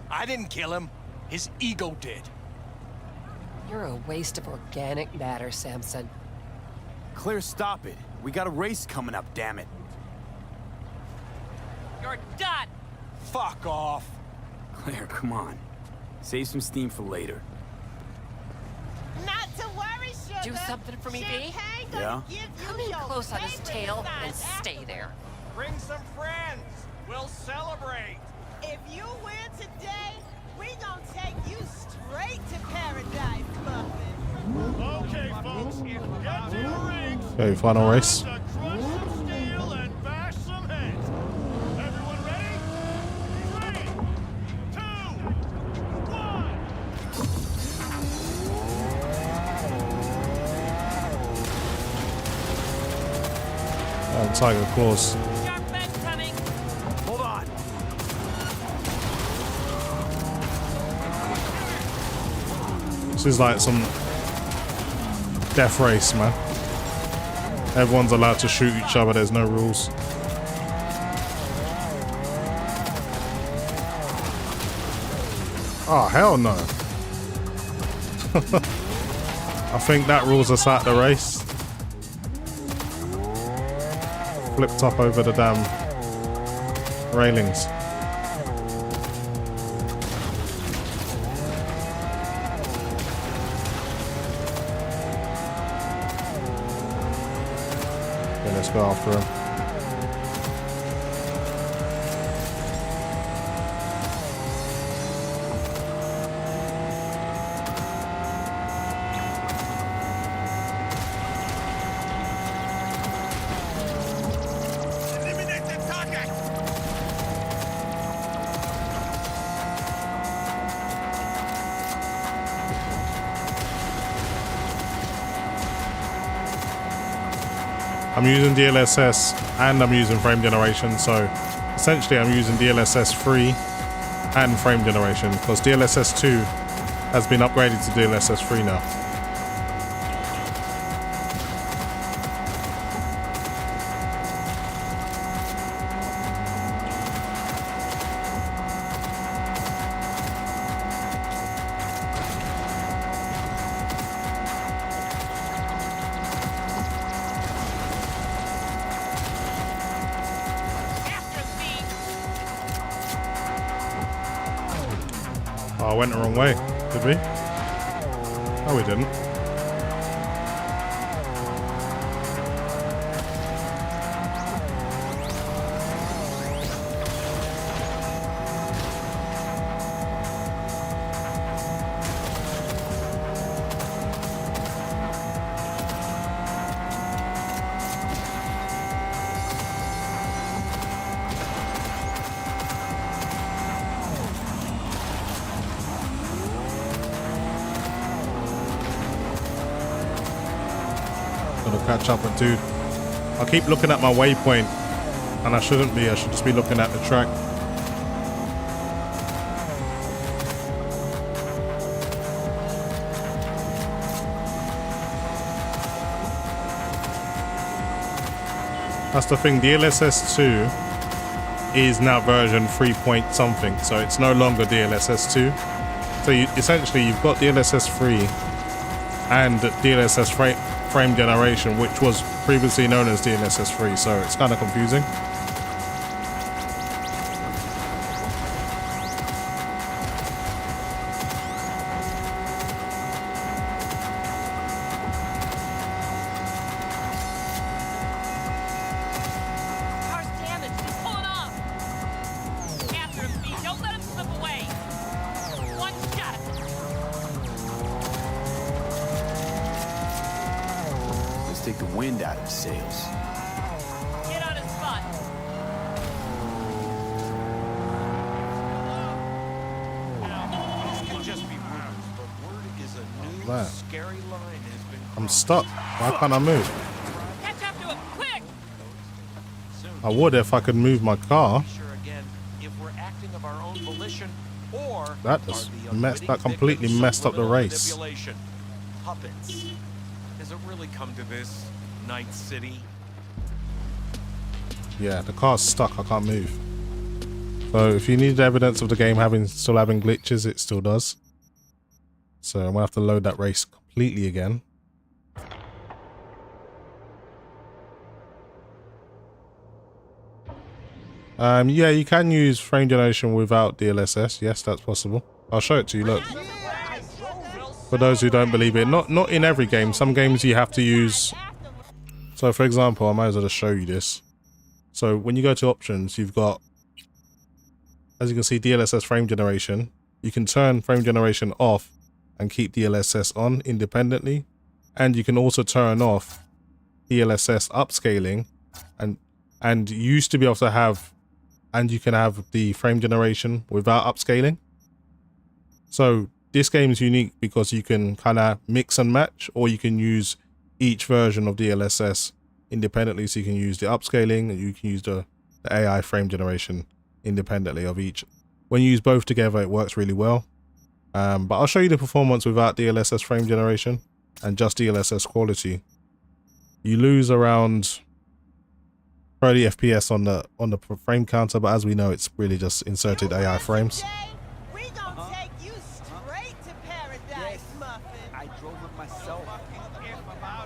I didn't kill him. His ego did. You're a waste of organic matter, Samson. Claire, stop it. We got a race coming up, damn it. You're done! Fuck off. Claire, come on. Save some steam for later. Not to worry, sugar. Do something for me, B. Yeah? Come in close on his tail and stay there. Bring some friends. We'll celebrate. If you win today, we gonna take you straight to paradise, Muffin. Okay, folks, get to your rigs. Okay, final race. Across the stage. Tiger Claws. Hold on. This is like some death race, man. Everyone's allowed to shoot each other, there's no rules. Oh, hell no. I think that rules us out the race. Flipped up over the damn railings. Okay, let's go after him. I'm using DLSS and I'm using frame generation, so essentially I'm using DLSS 3 and frame generation because DLSS 2 has been upgraded to DLSS 3 now. Oh, I went the wrong way. Did we? No, we didn't. Catch up with dude. I keep looking at my waypoint and I shouldn't be. I should just be looking at the track. That's the thing. DLSS 2 is now version 3 point something, so it's no longer DLSS 2. So essentially you've got DLSS 3 and DLSS frame generation, which was previously known as DLSS 3, so it's kind of confusing. Take the wind out of the sails. Get on his spot. This could just be rumors, but word is a new Man. scary line has been I'm stuck. Why can't I move? Catch up to him, quick! I would if I could move my car. sure again if we're acting of our own volition or That just messed. That completely messed up the race. manipulation. Puppets. Has it really come to this, Night City? Yeah, the car's stuck. I can't move. So if you need evidence of the game still having glitches, it still does. So I'm gonna have to load that race completely again. Yeah, you can use frame generation without DLSS. Yes, that's possible. I'll show it to you. Look. For those who don't believe it, not in every game. Some games you have to use. So for example, I might as well just show you this. So when you go to options, you've got, as you can see, DLSS frame generation. You can turn frame generation off and keep DLSS on independently. And you can also turn off DLSS upscaling, and you used to be able to have, and you can have the frame generation without upscaling. So this game is unique because you can kind of mix and match, or you can use each version of DLSS independently, so you can use the upscaling and you can use the AI frame generation independently of each. When you use both together, it works really well. But I'll show you the performance without DLSS frame generation and just DLSS quality. You lose around 30 FPS on the frame counter, but as we know, it's really just inserted AI frames. We gonna take you straight to paradise, Muffin. I drove it myself.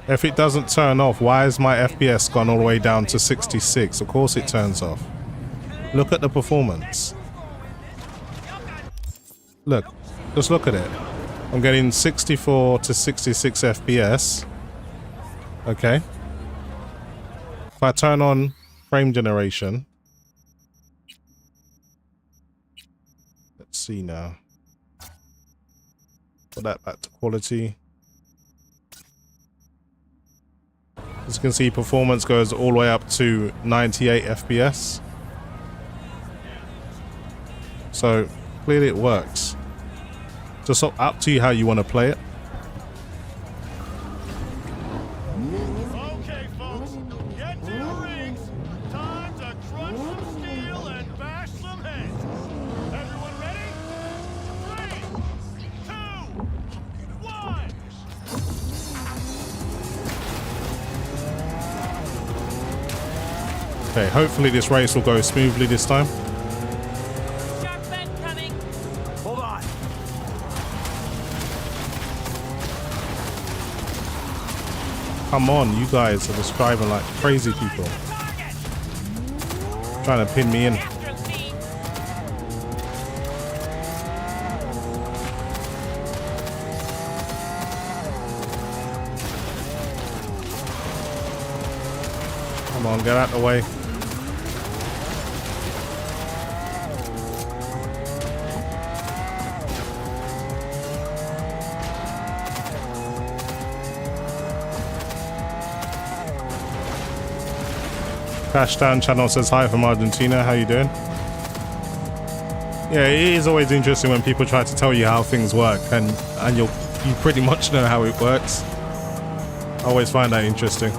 If it doesn't turn off, why is my FPS gone all the way down to 66? Of course it turns off. Look at the performance. Look, just look at it. I'm getting 64 to 66 FPS. Okay. If I turn on frame generation, let's see now. Put that back to quality. As you can see, performance goes all the way up to 98 FPS. So clearly it works. Just up to you how you want to play it. Okay, folks, get to your rings. Time to crunch some steel and bash some heads. Everyone ready? 3, 2, 1. Okay, hopefully this race will go smoothly this time. Hold on. Come on, you guys are just driving like crazy people. Trying to pin me in. Come on, get out the way. Crashdown channel says hi from Argentina. How you doing? Yeah, it is always interesting when people try to tell you how things work, and you pretty much know how it works. I always find that interesting.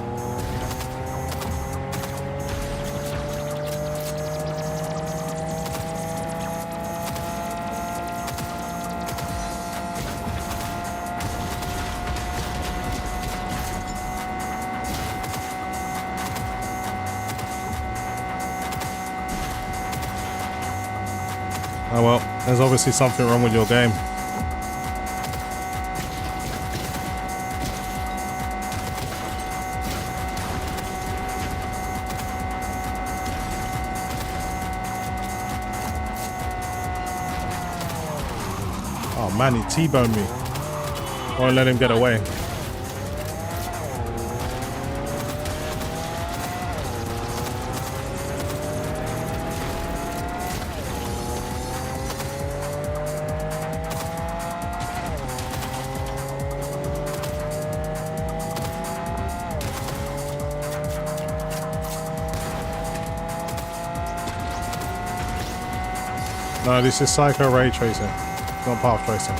Oh well, there's obviously something wrong with your game. Oh man, he T-boned me. Won't let him get away. No, this is Psycho Ray Tracing, not Path Tracing.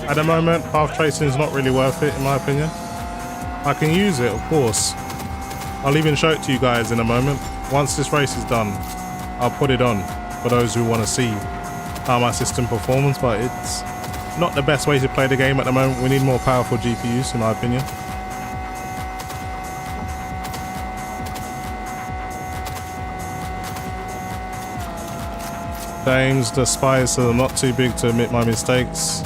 At the moment, Path Tracing is not really worth it, in my opinion. I can use it, of course. I'll even show it to you guys in a moment. Once this race is done, I'll put it on for those who want to see how my system performs, but it's not the best way to play the game at the moment. We need more powerful GPUs, in my opinion. James, the spies are not too big to admit my mistakes,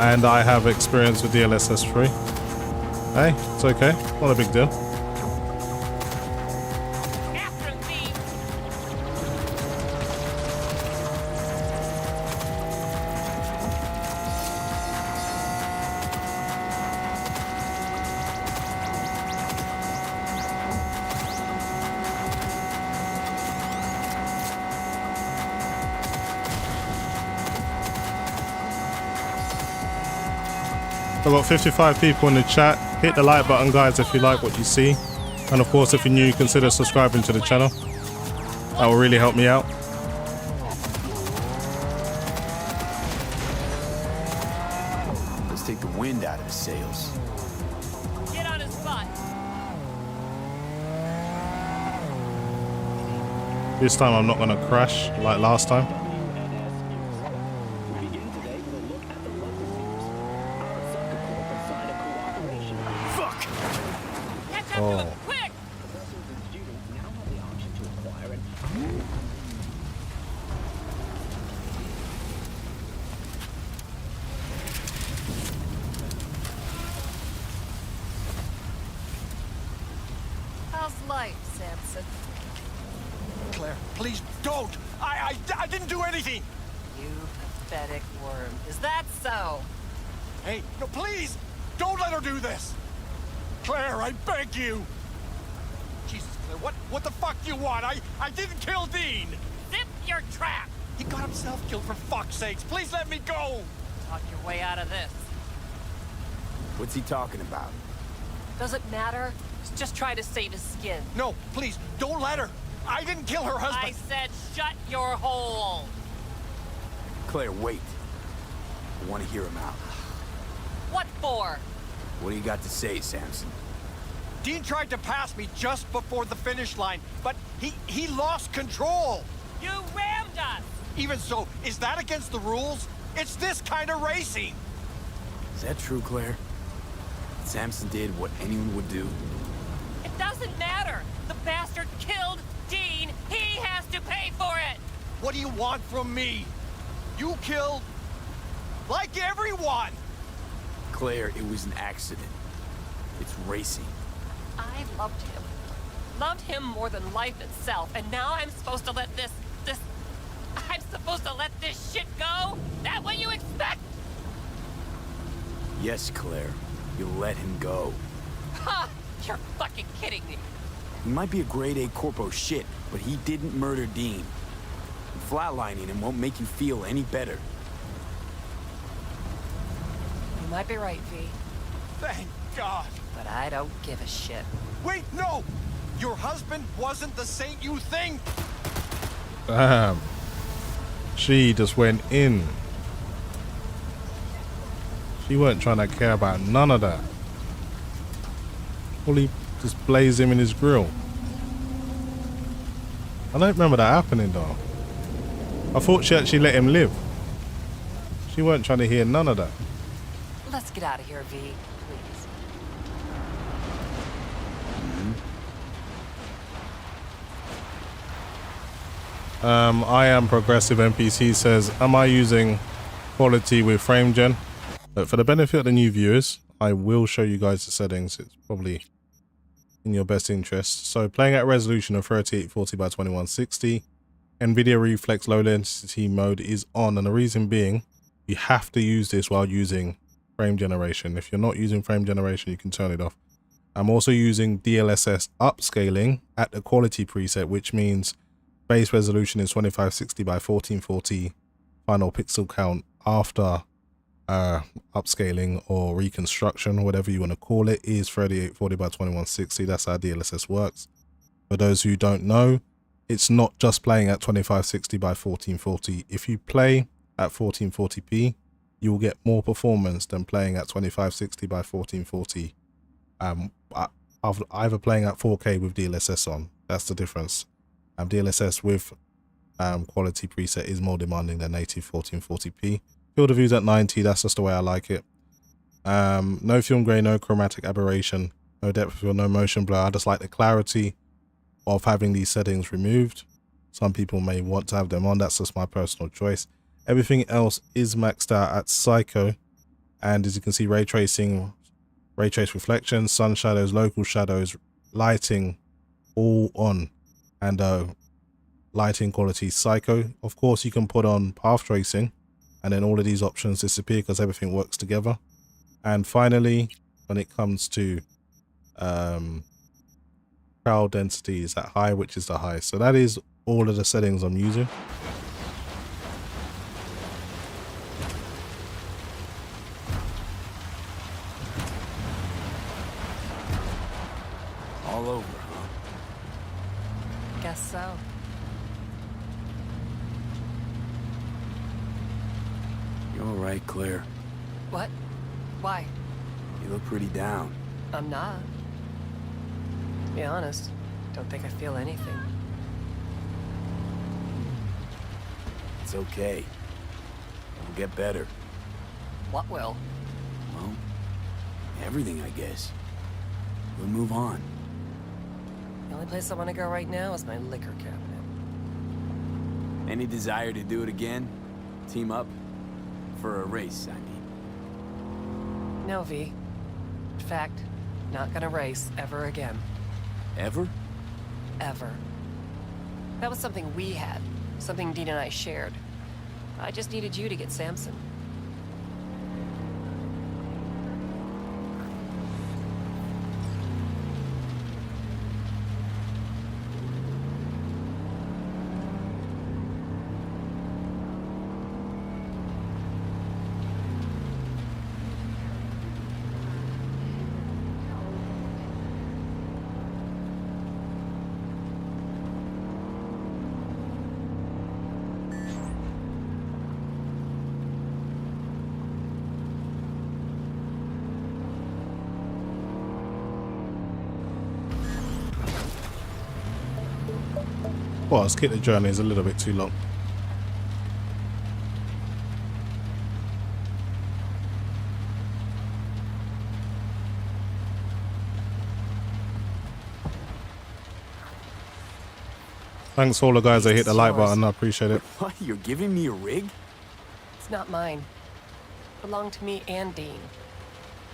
and I have experience with DLSS 3. Hey, it's okay, not a big deal. I've got 55 people in the chat. Hit the like button, guys, if you like what you see. And of course, if you're new, consider subscribing to the channel. That will really help me out. Let's take the wind out of the sails. Get on his butt. This time I'm not gonna crash like last time. Fuck! Catch up to him, quick! How's life, Samson? Claire, please don't! I didn't do anything! You pathetic worm. Is that so? Hey, no, please! Don't let her do this! Claire, I beg you! Jesus, Claire, what the fuck do you want? I didn't kill Dean! Zip your trap! He got himself killed, for fuck's sakes! Please let me go! Talk your way out of this. What's he talking about? Doesn't matter. He's just trying to save his skin. No, please, don't let her! I didn't kill her husband! I said shut your hole! Claire, wait. I want to hear him out. What for? What do you got to say, Samson? Dean tried to pass me just before the finish line, but he lost control! You rammed us! Even so, is that against the rules? It's this kind of racing! Is that true, Claire? Samson did what anyone would do? It doesn't matter! The bastard killed Dean! He has to pay for it! What do you want from me? You killed... like everyone! Claire, it was an accident. It's racing. I loved him. Loved him more than life itself, and now I'm supposed to let this... I'm supposed to let this shit go? That what you expect? Yes, Claire. You'll let him go. Ha! You're fucking kidding me. He might be a grade A corpo shit, but he didn't murder Dean. And flatlining him won't make you feel any better. You might be right, V. Thank God! But I don't give a shit. Wait, no! Your husband wasn't the saint you think! Damn. She just went in. She weren't trying to care about none of that. Fully just blaze him in his grill. I don't remember that happening though. I thought she actually let him live. She weren't trying to hear none of that. Let's get out of here, V, please. I am progressive NPC says, am I using quality with frame gen? But for the benefit of the new viewers, I will show you guys the settings. It's probably in your best interest. So playing at a resolution of 3840 by 2160, NVIDIA Reflex low density mode is on, and the reason being you have to use this while using frame generation. If you're not using frame generation, you can turn it off. I'm also using DLSS upscaling at the quality preset, which means base resolution is 2560 by 1440, final pixel count after upscaling or reconstruction, whatever you want to call it, is 3840 by 2160. That's how DLSS works. For those who don't know, it's not just playing at 2560 by 1440. If you play at 1440p, you will get more performance than playing at 2560 by 1440. Either playing at 4K with DLSS on. That's the difference. DLSS with quality preset is more demanding than native 1440p. Field of views at 90, that's just the way I like it. No film grain, no chromatic aberration, no depth of field, no motion blur. I just like the clarity of having these settings removed. Some people may want to have them on, that's just my personal choice. Everything else is maxed out at Psycho, and as you can see, ray tracing, ray trace reflections, sun shadows, local shadows, lighting, all on. And lighting quality Psycho. Of course, you can put on path tracing, and then all of these options disappear because everything works together. And finally, when it comes to crowd density, is at high, which is the highest. So that is all of the settings I'm using. All over, huh? Guess so. You're all right, Claire. What? Why? You look pretty down. I'm not. To be honest, don't think I feel anything. It's okay. We'll get better. What will? Well, everything, I guess. We'll move on. The only place I want to go right now is my liquor cabinet. Any desire to do it again? Team up? For a race, I mean. No, V. In fact, not gonna race ever again. Ever? Ever. That was something we had. Something Dean and I shared. I just needed you to get Samson. Well, let's keep the journey is a little bit too long. Thanks to all the guys that hit the like button, I appreciate it. What? You're giving me a rig? It's not mine. It belonged to me and Dean.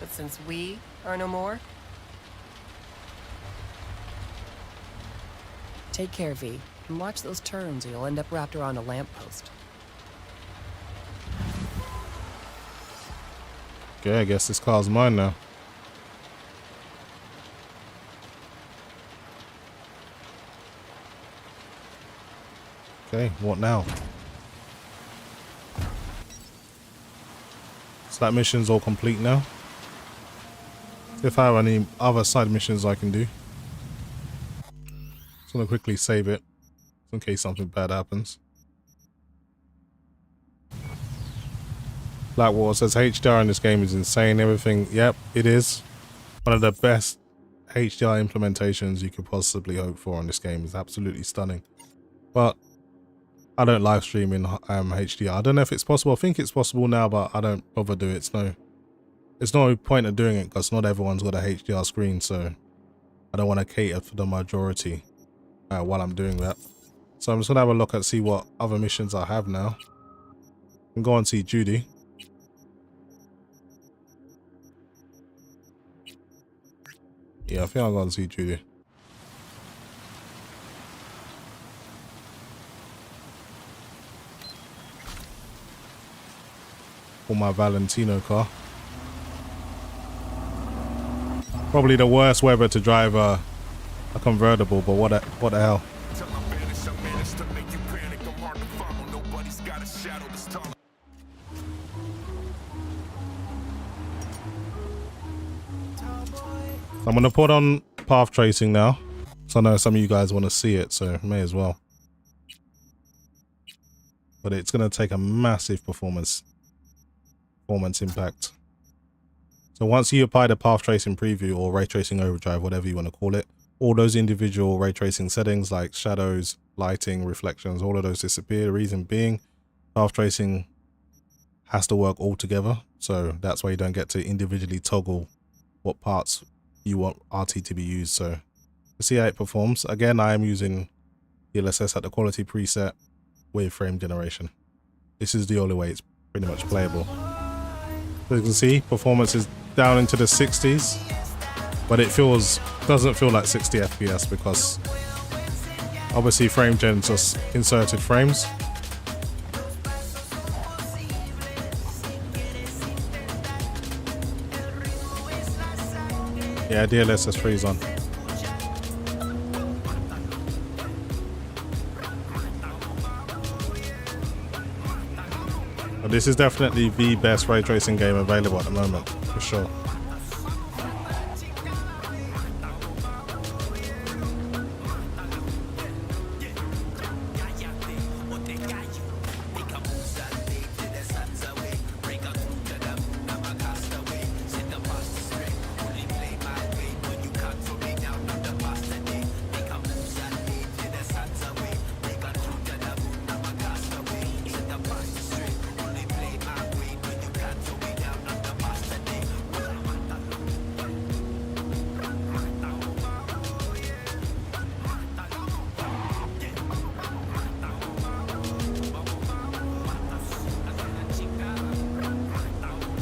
But since we are no more... Take care, V, and watch those turns or you'll end up wrapped around a lamppost. Okay, I guess this car's mine now. Okay, what now? So that mission's all complete now. If I have any other side missions I can do. Just want to quickly save it in case something bad happens. Blackwater says HDR in this game is insane. Everything, yep, it is. One of the best HDR implementations you could possibly hope for in this game. Is absolutely stunning. But I don't live stream in HDR. I don't know if it's possible. I think it's possible now, but I don't bother do it. It's no point of doing it because not everyone's got a HDR screen, so I don't want to cater for the majority while I'm doing that. So I'm just gonna have a look and see what other missions I have now. I can go and see Judy. Yeah, I think I'll go and see Judy. For my Valentino car. Probably the worst weather to drive a convertible, but what the hell. I'm gonna put on path tracing now, so I know some of you guys want to see it, so may as well. But it's gonna take a massive performance impact. So once you apply the path tracing preview or ray tracing overdrive, whatever you want to call it, all those individual ray tracing settings like shadows, lighting, reflections, all of those disappear. The reason being, path tracing has to work all together. So that's why you don't get to individually toggle what parts you want RT to be used. So to see how it performs, again, I am using DLSS at the quality preset with frame generation. This is the only way it's pretty much playable. So you can see performance is down into the 60s, but it doesn't feel like 60 FPS because obviously frame gen just inserted frames. Yeah, DLSS 3 is on. But this is definitely the best ray tracing game available at the moment, for sure.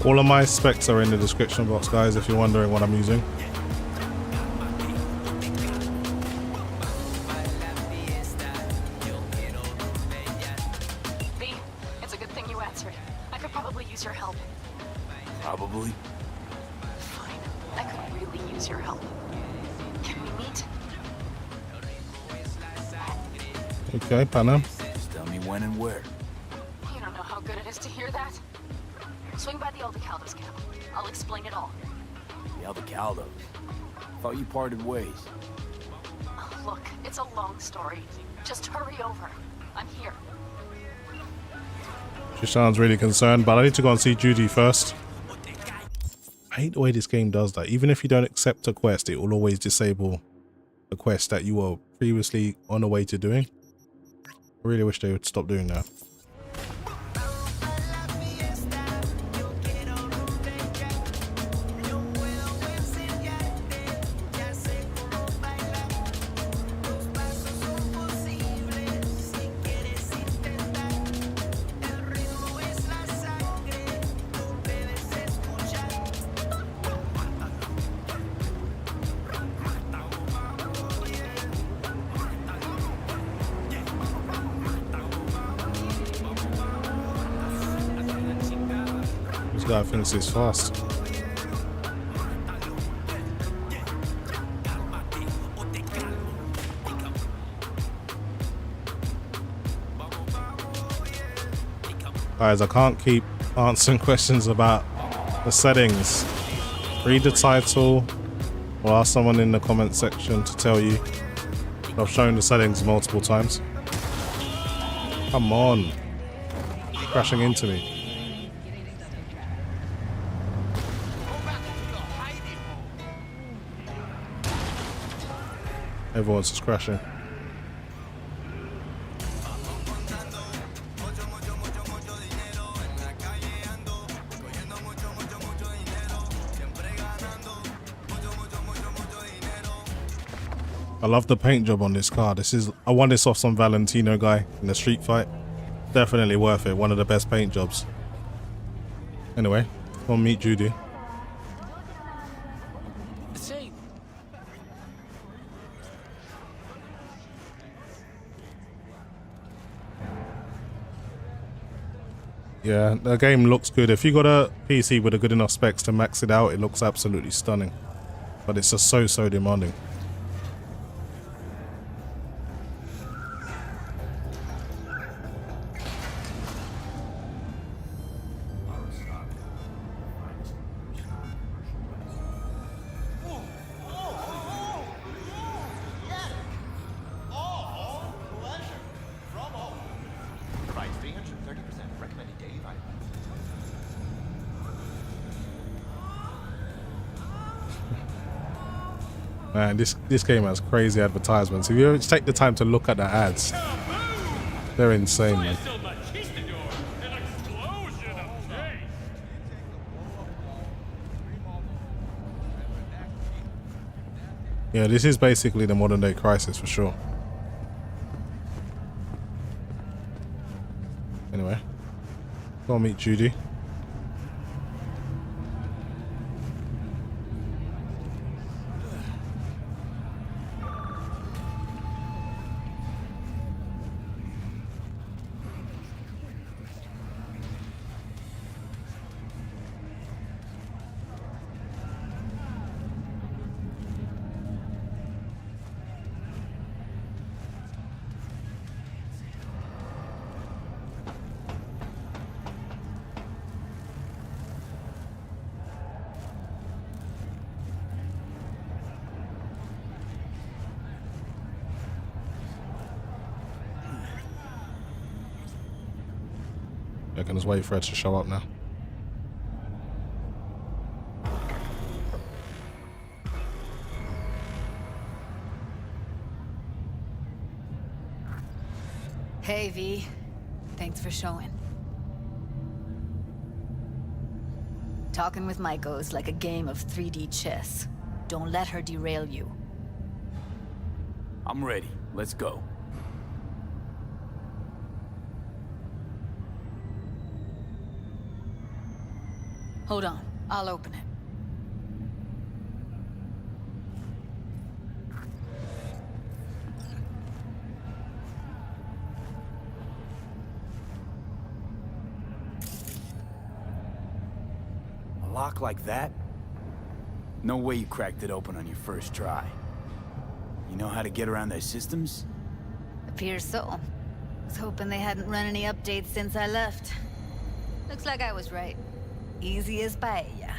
All of my specs are in the description box, guys, if you're wondering what I'm using. V, it's a good thing you answered. I could probably use your help. Probably. Fine. I could really use your help. Can we meet? Okay, Panam. Just tell me when and where. You don't know how good it is to hear that. Swing by the Alder camp. I'll explain it all. The Aldecaldos. Thought you parted ways. Look, it's a long story. Just hurry over. I'm here. She sounds really concerned, but I need to go and see Judy first. I hate the way this game does that. Even if you don't accept a quest, it will always disable a quest that you were previously on the way to doing. I really wish they would stop doing that. I finish this fast. Guys, I can't keep answering questions about the settings. Read the title or ask someone in the comment section to tell you. I've shown the settings multiple times. Come on. Crashing into me. Everyone's just crashing. I love the paint job on this car. I won this off some Valentino guy in a street fight. Definitely worth it. One of the best paint jobs. Anyway, go meet Judy. Yeah, the game looks good. If you got a PC with a good enough specs to max it out, it looks absolutely stunning. But it's just so demanding. Man, this game has crazy advertisements. If you ever take the time to look at the ads, they're insane, man. Yeah, this is basically the modern day Crisis for sure. Anyway, go meet Judy. I can just wait for it to show up now. Hey, V. Thanks for showing. Talking with Maiko is like a game of 3D chess. Don't let her derail you. I'm ready. Let's go. Hold on, I'll open it. A lock like that? No way you cracked it open on your first try. You know how to get around their systems? Appears so. Was hoping they hadn't run any updates since I left. Looks like I was right. Easy as paella.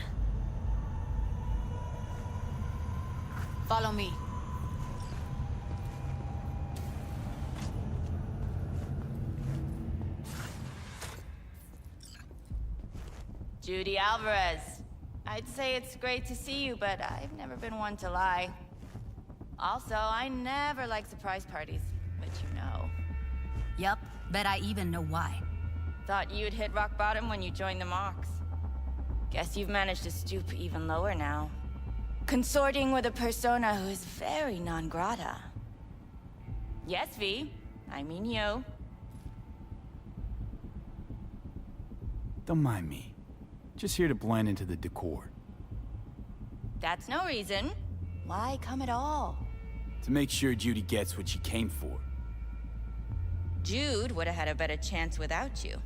Follow me. Judy Alvarez. I'd say it's great to see you, but I've never been one to lie. Also, I never like surprise parties, but you know. Yup, bet I even know why. Thought you'd hit rock bottom when you joined the Mox. Guess you've managed to stoop even lower now. Consorting with a persona who is very non grata. Yes, V. I mean you. Don't mind me. Just here to blend into the decor. That's no reason. Why come at all? To make sure Judy gets what she came for. Jude would have had a better chance without you.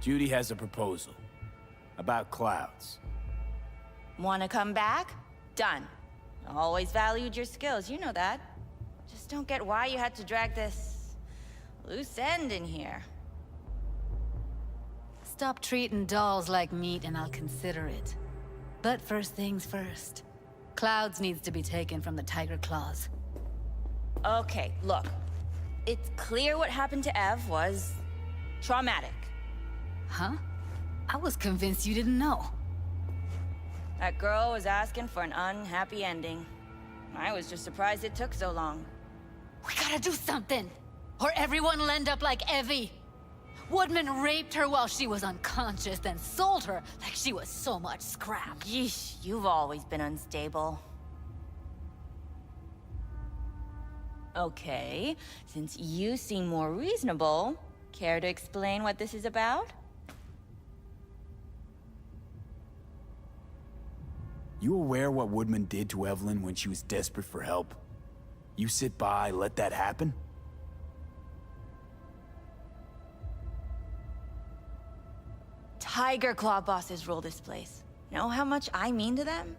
Judy has a proposal. About clouds. Wanna come back? Done. Always valued your skills, you know that. Just don't get why you had to drag this loose end in here. Stop treating dolls like meat and I'll consider it. But first things first. Clouds needs to be taken from the Tiger Claws. Okay, look. It's clear what happened to Ev was traumatic. Huh? I was convinced you didn't know. That girl was asking for an unhappy ending. I was just surprised it took so long. We gotta do something, or everyone will end up like Evie. Woodman raped her while she was unconscious, then sold her like she was so much scrap. Yeesh, you've always been unstable. Okay, since you seem more reasonable, care to explain what this is about? You aware what Woodman did to Evelyn when she was desperate for help? You sit by, let that happen? Tiger Claw bosses rule this place. Know how much I mean to them?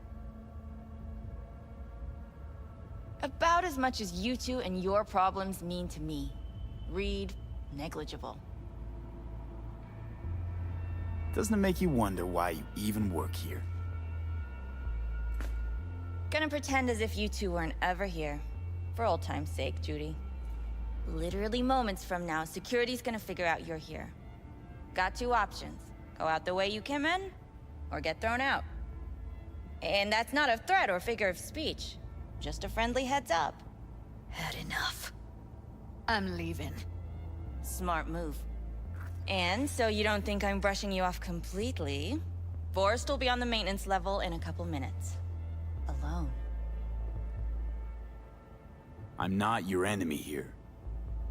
About as much as you two and your problems mean to me. Read negligible. Doesn't it make you wonder why you even work here? Gonna pretend as if you two weren't ever here. For old time's sake, Judy. Literally moments from now, security's gonna figure out you're here. Got two options. Go out the way you came in, or get thrown out. And that's not a threat or figure of speech. Just a friendly heads up. Had enough. I'm leaving. Smart move. And so you don't think I'm brushing you off completely, Forrest will be on the maintenance level in a couple minutes. Alone. I'm not your enemy here.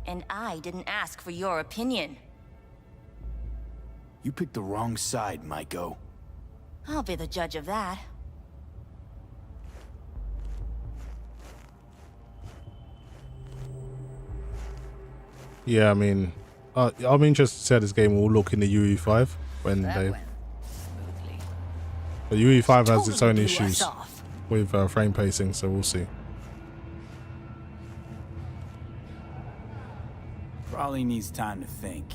And I didn't ask for your opinion. You picked the wrong side, Maiko. I'll be the judge of that. Yeah, I mean, I'm interested to see how this game will look in the UE5 when they. The UE5 has its own issues with frame pacing, so we'll see. Probably needs time to think.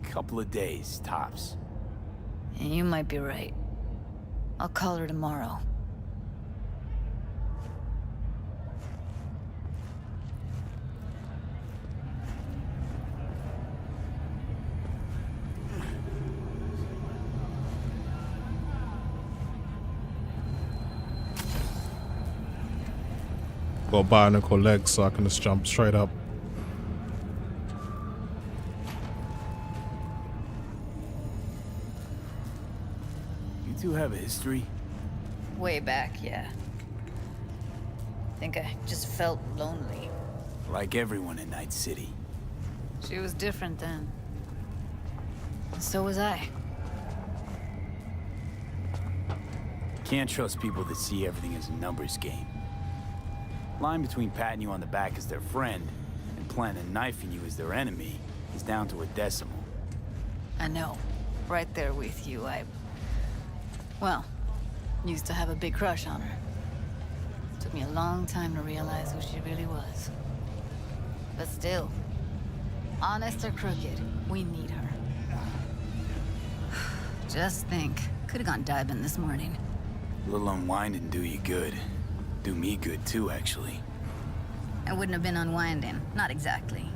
Couple of days, tops. You might be right. I'll call her tomorrow. Got bionicle legs, so I can just jump straight up. You have a history? Way back, yeah. Think I just felt lonely. Like everyone in Night City. She was different then. So was I. Can't trust people that see everything as a numbers game. Line between patting you on the back as their friend and planning on knifing you as their enemy is down to a decimal. I know. Right there with you. Well, used to have a big crush on her. Took me a long time to realize who she really was. But still, honest or crooked, we need her. Just think, could have gone diving this morning. A little unwinding do you good. Do me good too, actually. I wouldn't have been unwinding, not exactly.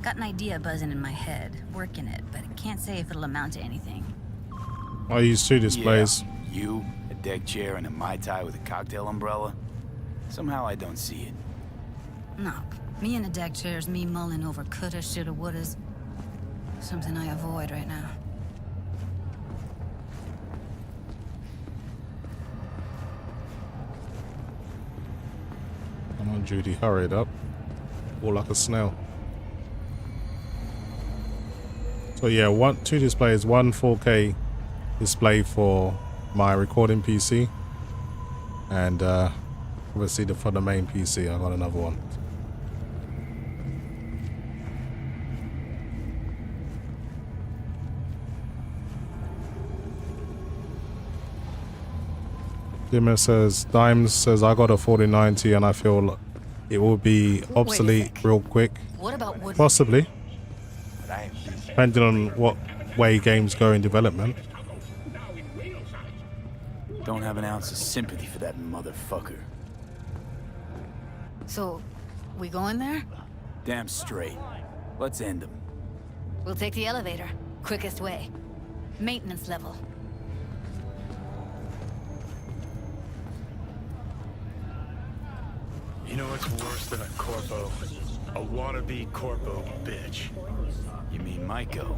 Got an idea buzzing in my head, working it, but I can't say if it'll amount to anything. I use 2 displays. Yeah, you, a deck chair, and a Mai Tai with a cocktail umbrella. Somehow I don't see it. No, me in a deck chair is me mulling over coulda, shoulda, wouldas. Something I avoid right now. Come on, Judy, hurry it up. Walk like a snail. So yeah, 2 displays, one 4K display for my recording PC, and obviously for the main PC I got another one. Dimmer says, Dimes says, I got a 4090 and I feel it will be obsolete real quick. What about wood? Possibly. Depending on what way games go in development. Don't have an ounce of sympathy for that motherfucker. So, we going there? Damn straight. Let's end him. We'll take the elevator. Quickest way. Maintenance level. You know what's worse than a corpo? A wannabe corpo bitch. You mean Maiko?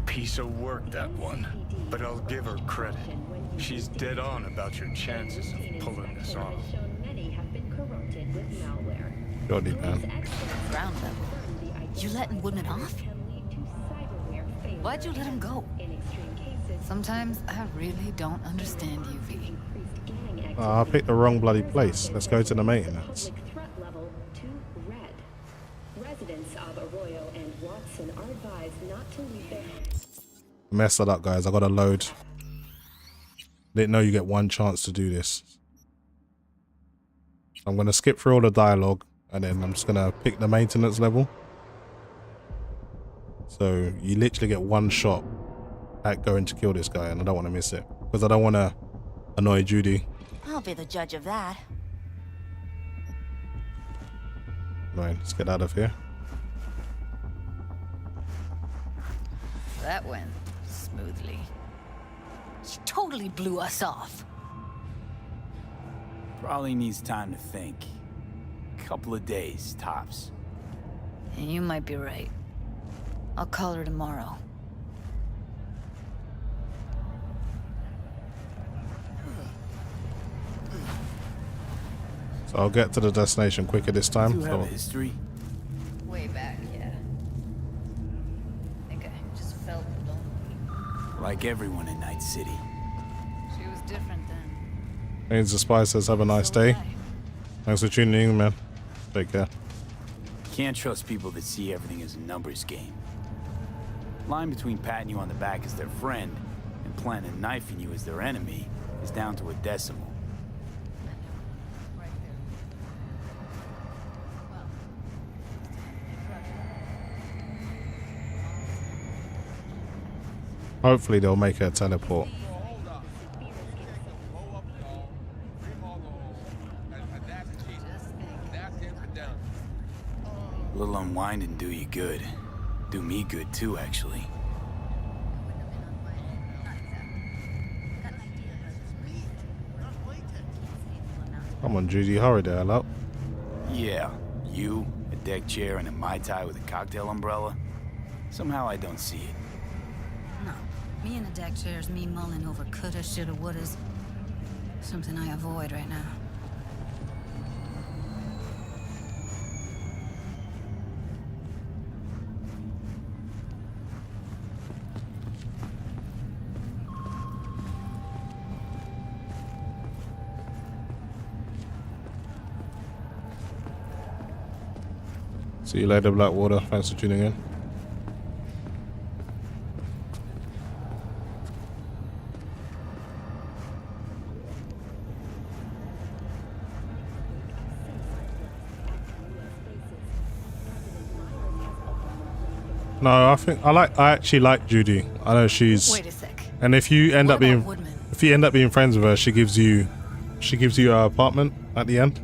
Piece of work, that one. But I'll give her credit. She's dead on about your chances of pulling this off. Jolly man. Ground level. You letting Woodman off? Why'd you let him go? Sometimes I really don't understand you, V. I picked the wrong bloody place. Let's go to the maintenance. Messed that up, guys. I gotta load. Didn't know you get one chance to do this. I'm gonna skip through all the dialogue and then I'm just gonna pick the maintenance level. So you literally get one shot at going to kill this guy, and I don't want to miss it because I don't want to annoy Judy. I'll be the judge of that. Right, let's get out of here. That went smoothly. She totally blew us off. Probably needs time to think. Couple of days, tops. And you might be right. I'll call her tomorrow. So I'll get to the destination quicker this time. Do you have a history? Way back, yeah. I think I just felt lonely. Like everyone in Night City. She was different then. Means the spy says have a nice day. Thanks for tuning in, man. Take care. Can't trust people that see everything as a numbers game. Line between patting you on the back as their friend and planning on knifing you as their enemy is down to a decimal. Hopefully they'll make her teleport. A little unwinding do you good. Do me good too, actually. Come on, Judy, hurry the hell up. Yeah, you, a deck chair, and a Mai Tai with a cocktail umbrella. Somehow I don't see it. No, me in a deck chair is me mulling over coulda, shoulda, wouldas. Something I avoid right now. See you later, Blackwater. Thanks for tuning in. No, I actually like Judy. I know she's. Wait a sec. And if you end up being friends with her, she gives you her apartment at the end.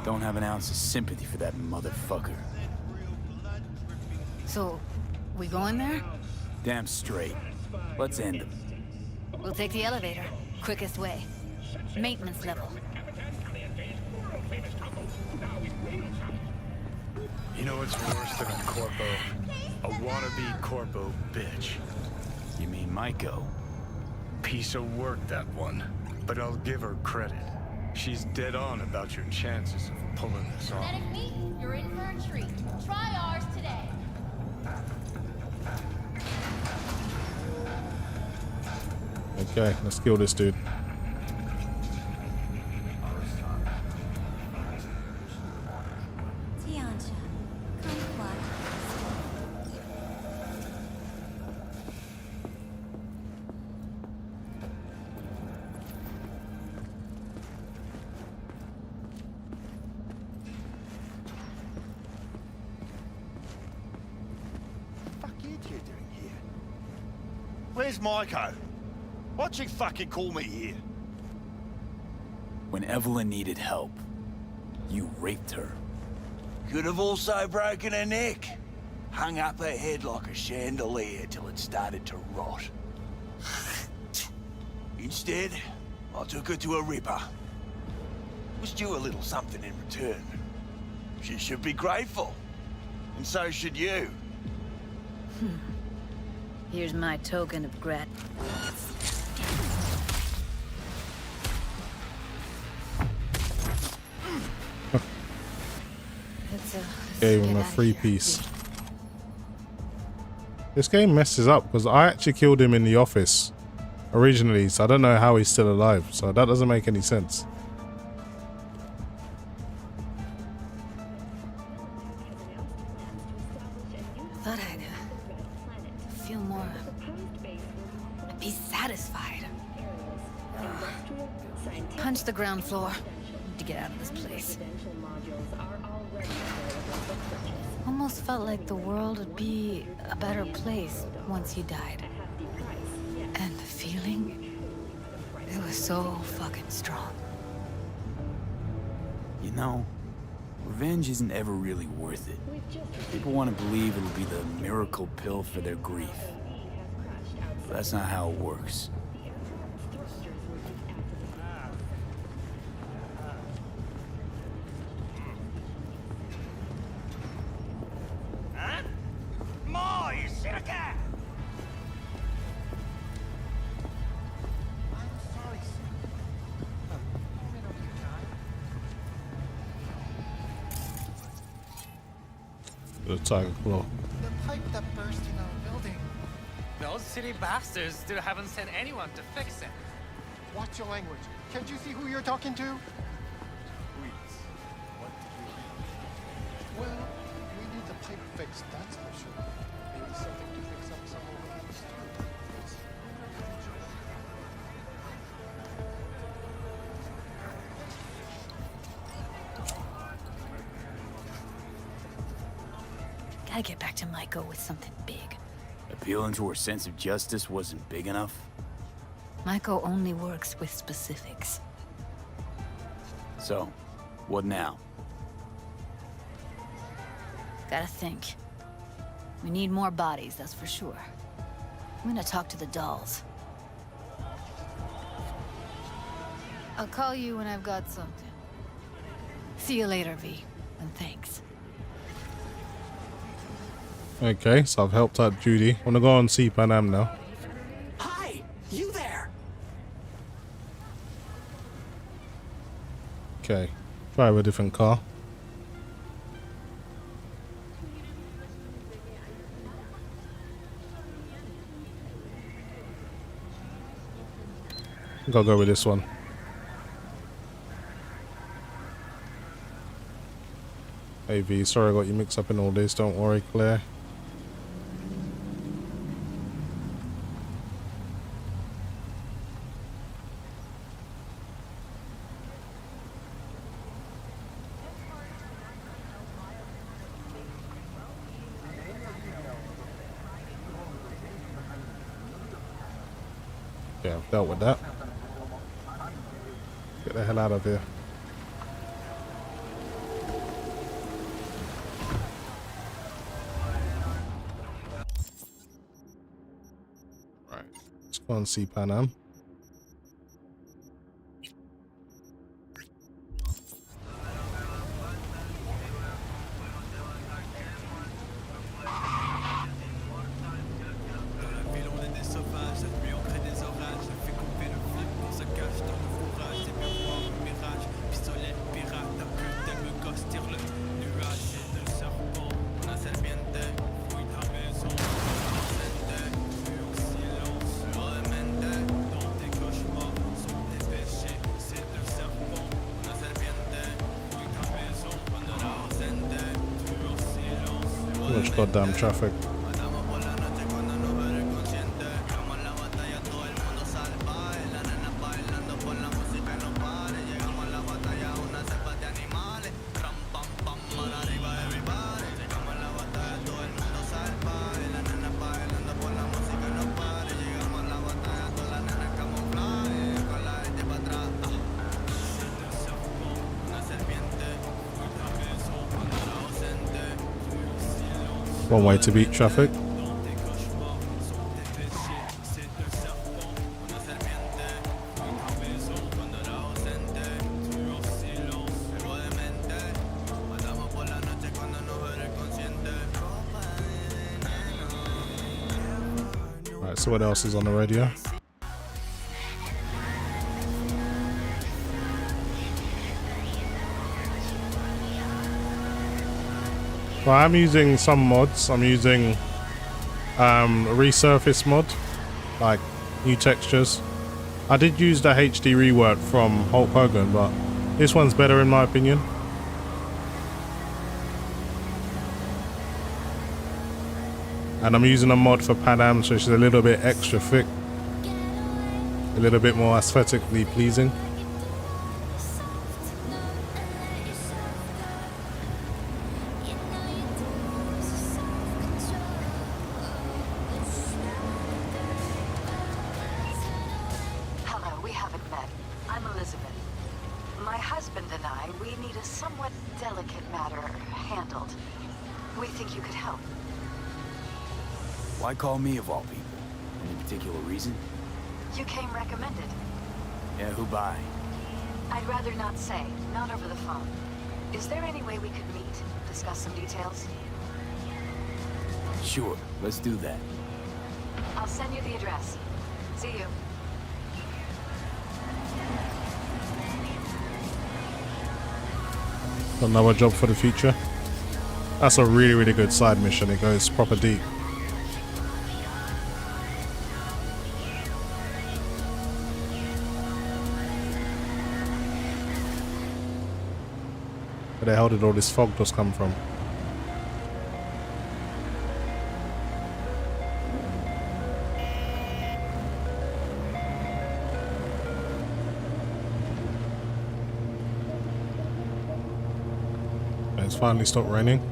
Don't have an ounce of sympathy for that motherfucker. So, we going there? Damn straight. Let's end him. We'll take the elevator. Quickest way. Maintenance level. You know what's worse than a corpo? A wannabe corpo bitch. You mean Maiko? Piece of work, that one. But I'll give her credit. She's dead on about your chances of pulling this off. Kinetic meat, you're in for a treat. Try ours today. Okay, let's kill this dude. Where's Maiko? Why'd she fucking call me here? When Evelyn needed help, you raped her. Could have also broken her neck. Hung up her head like a chandelier till it started to rot. Instead, I took her to a ripper. Was due a little something in return. She should be grateful. And so should you. Here's my token of grat. Gave him a free piece. This game messes up because I actually killed him in the office originally, so I don't know how he's still alive. So that doesn't make any sense. Thought I'd feel more. Be satisfied. Punch the ground floor. Need to get out of this place. Almost felt like the world would be a better place once you died. And the feeling, it was so fucking strong. You know, revenge isn't ever really worth it. People want to believe it'll be the miracle pill for their grief. But that's not how it works. The Tiger Claw. The pipe that burst in our building. Those city bastards still haven't sent anyone to fix it. Watch your language. Can't you see who you're talking to? Please. What do you mean? Well, we need the pipe fixed, that's for sure. Maybe something to fix up some of the stupid things. Gotta get back to Maiko with something big. Appealing to her sense of justice wasn't big enough? Maiko only works with specifics. So, what now? Gotta think. We need more bodies, that's for sure. I'm gonna talk to the dolls. I'll call you when I've got something. See you later, V. And thanks. Okay, so I've helped out Judy. I want to go and see Panam now. Hi, you there? Okay, drive a different car. I think I'll go with this one. AV, sorry I got you mixed up in all this. Don't worry, Claire. Yeah, I've dealt with that. Get the hell out of here. Right, let's go and see Pan Am. Too much goddamn traffic. One way to beat traffic. Right, so what else is on the radio? Well, I'm using some mods. I'm using a resurface mod, like new textures. I did use the HD rework from Hulk Hogan, but this one's better in my opinion. And I'm using a mod for Pan Am, so she's a little bit extra thick, a little bit more aesthetically pleasing. Why call me of all people? Any particular reason? You came recommended. Yeah, who by? I'd rather not say, not over the phone. Is there any way we could meet, discuss some details? Sure, let's do that. I'll send you the address. See you. Another job for the future. That's a really, really good side mission. It goes proper deep. Where the hell did all this fog dust come from? It's finally stopped raining.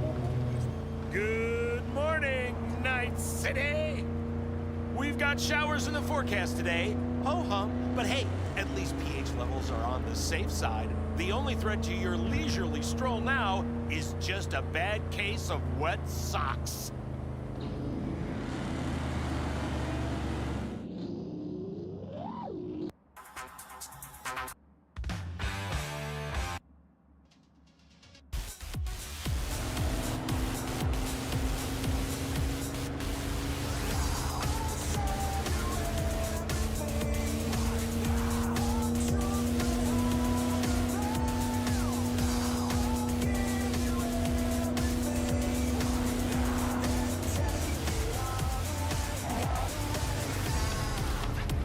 Good morning, Night City! We've got showers in the forecast today. Ho-hum. But hey, at least pH levels are on the safe side. The only threat to your leisurely stroll now is just a bad case of wet socks.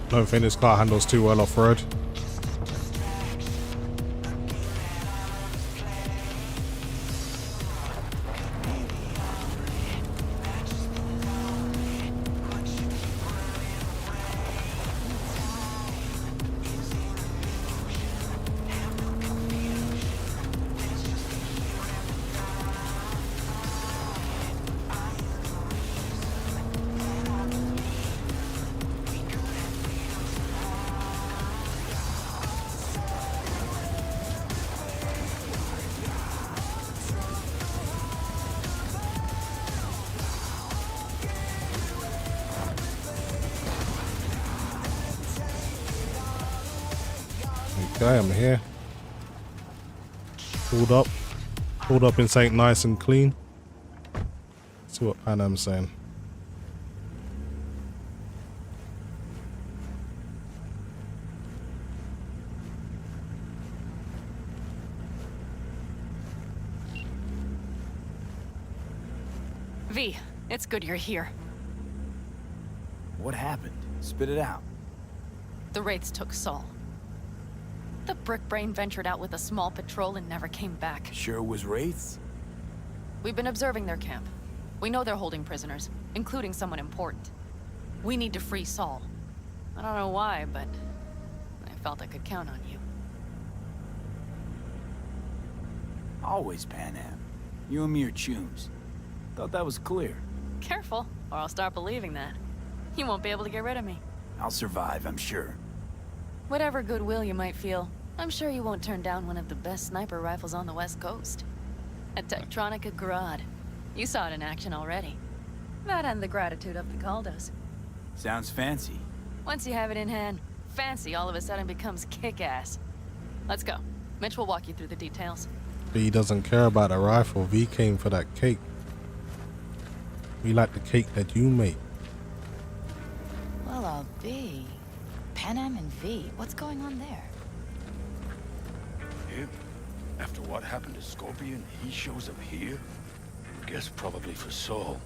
I don't think this car handles too well off-road. Okay, I'm here. Pulled up in something nice and clean. See what Pan Am's saying. V, it's good you're here. What happened? Spit it out. The Wraiths took Saul. The brick brain ventured out with a small patrol and never came back. Sure it was Wraiths? We've been observing their camp. We know they're holding prisoners, including someone important. We need to free Saul. I don't know why, but I felt I could count on you. Always, Pan Am. You and me are chums. Thought that was clear. Careful, or I'll start believing that. You won't be able to get rid of me. I'll survive, I'm sure. Whatever goodwill you might feel, I'm sure you won't turn down one of the best sniper rifles on the West Coast. A Tektronica Grad. You saw it in action already. That and the gratitude of the Caldos. Sounds fancy. Once you have it in hand, fancy all of a sudden becomes kick-ass. Let's go. Mitch will walk you through the details. V doesn't care about a rifle. V came for that cake. We like the cake that you make. Well, I'll be. Pan Am and V, what's going on there? Him? After what happened to Scorpion, he shows up here? Guess probably for Saul.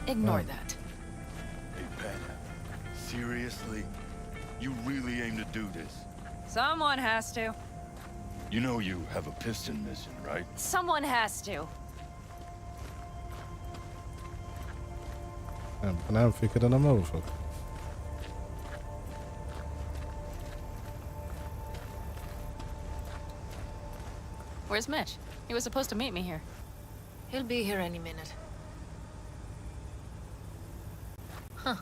Ignore that. Hey, Pan, seriously? You really aim to do this? Someone has to. You know you have a piston mission, right? Someone has to. Pan Am thicker than a motherfucker. Where's Mitch? He was supposed to meet me here. He'll be here any minute. Huh.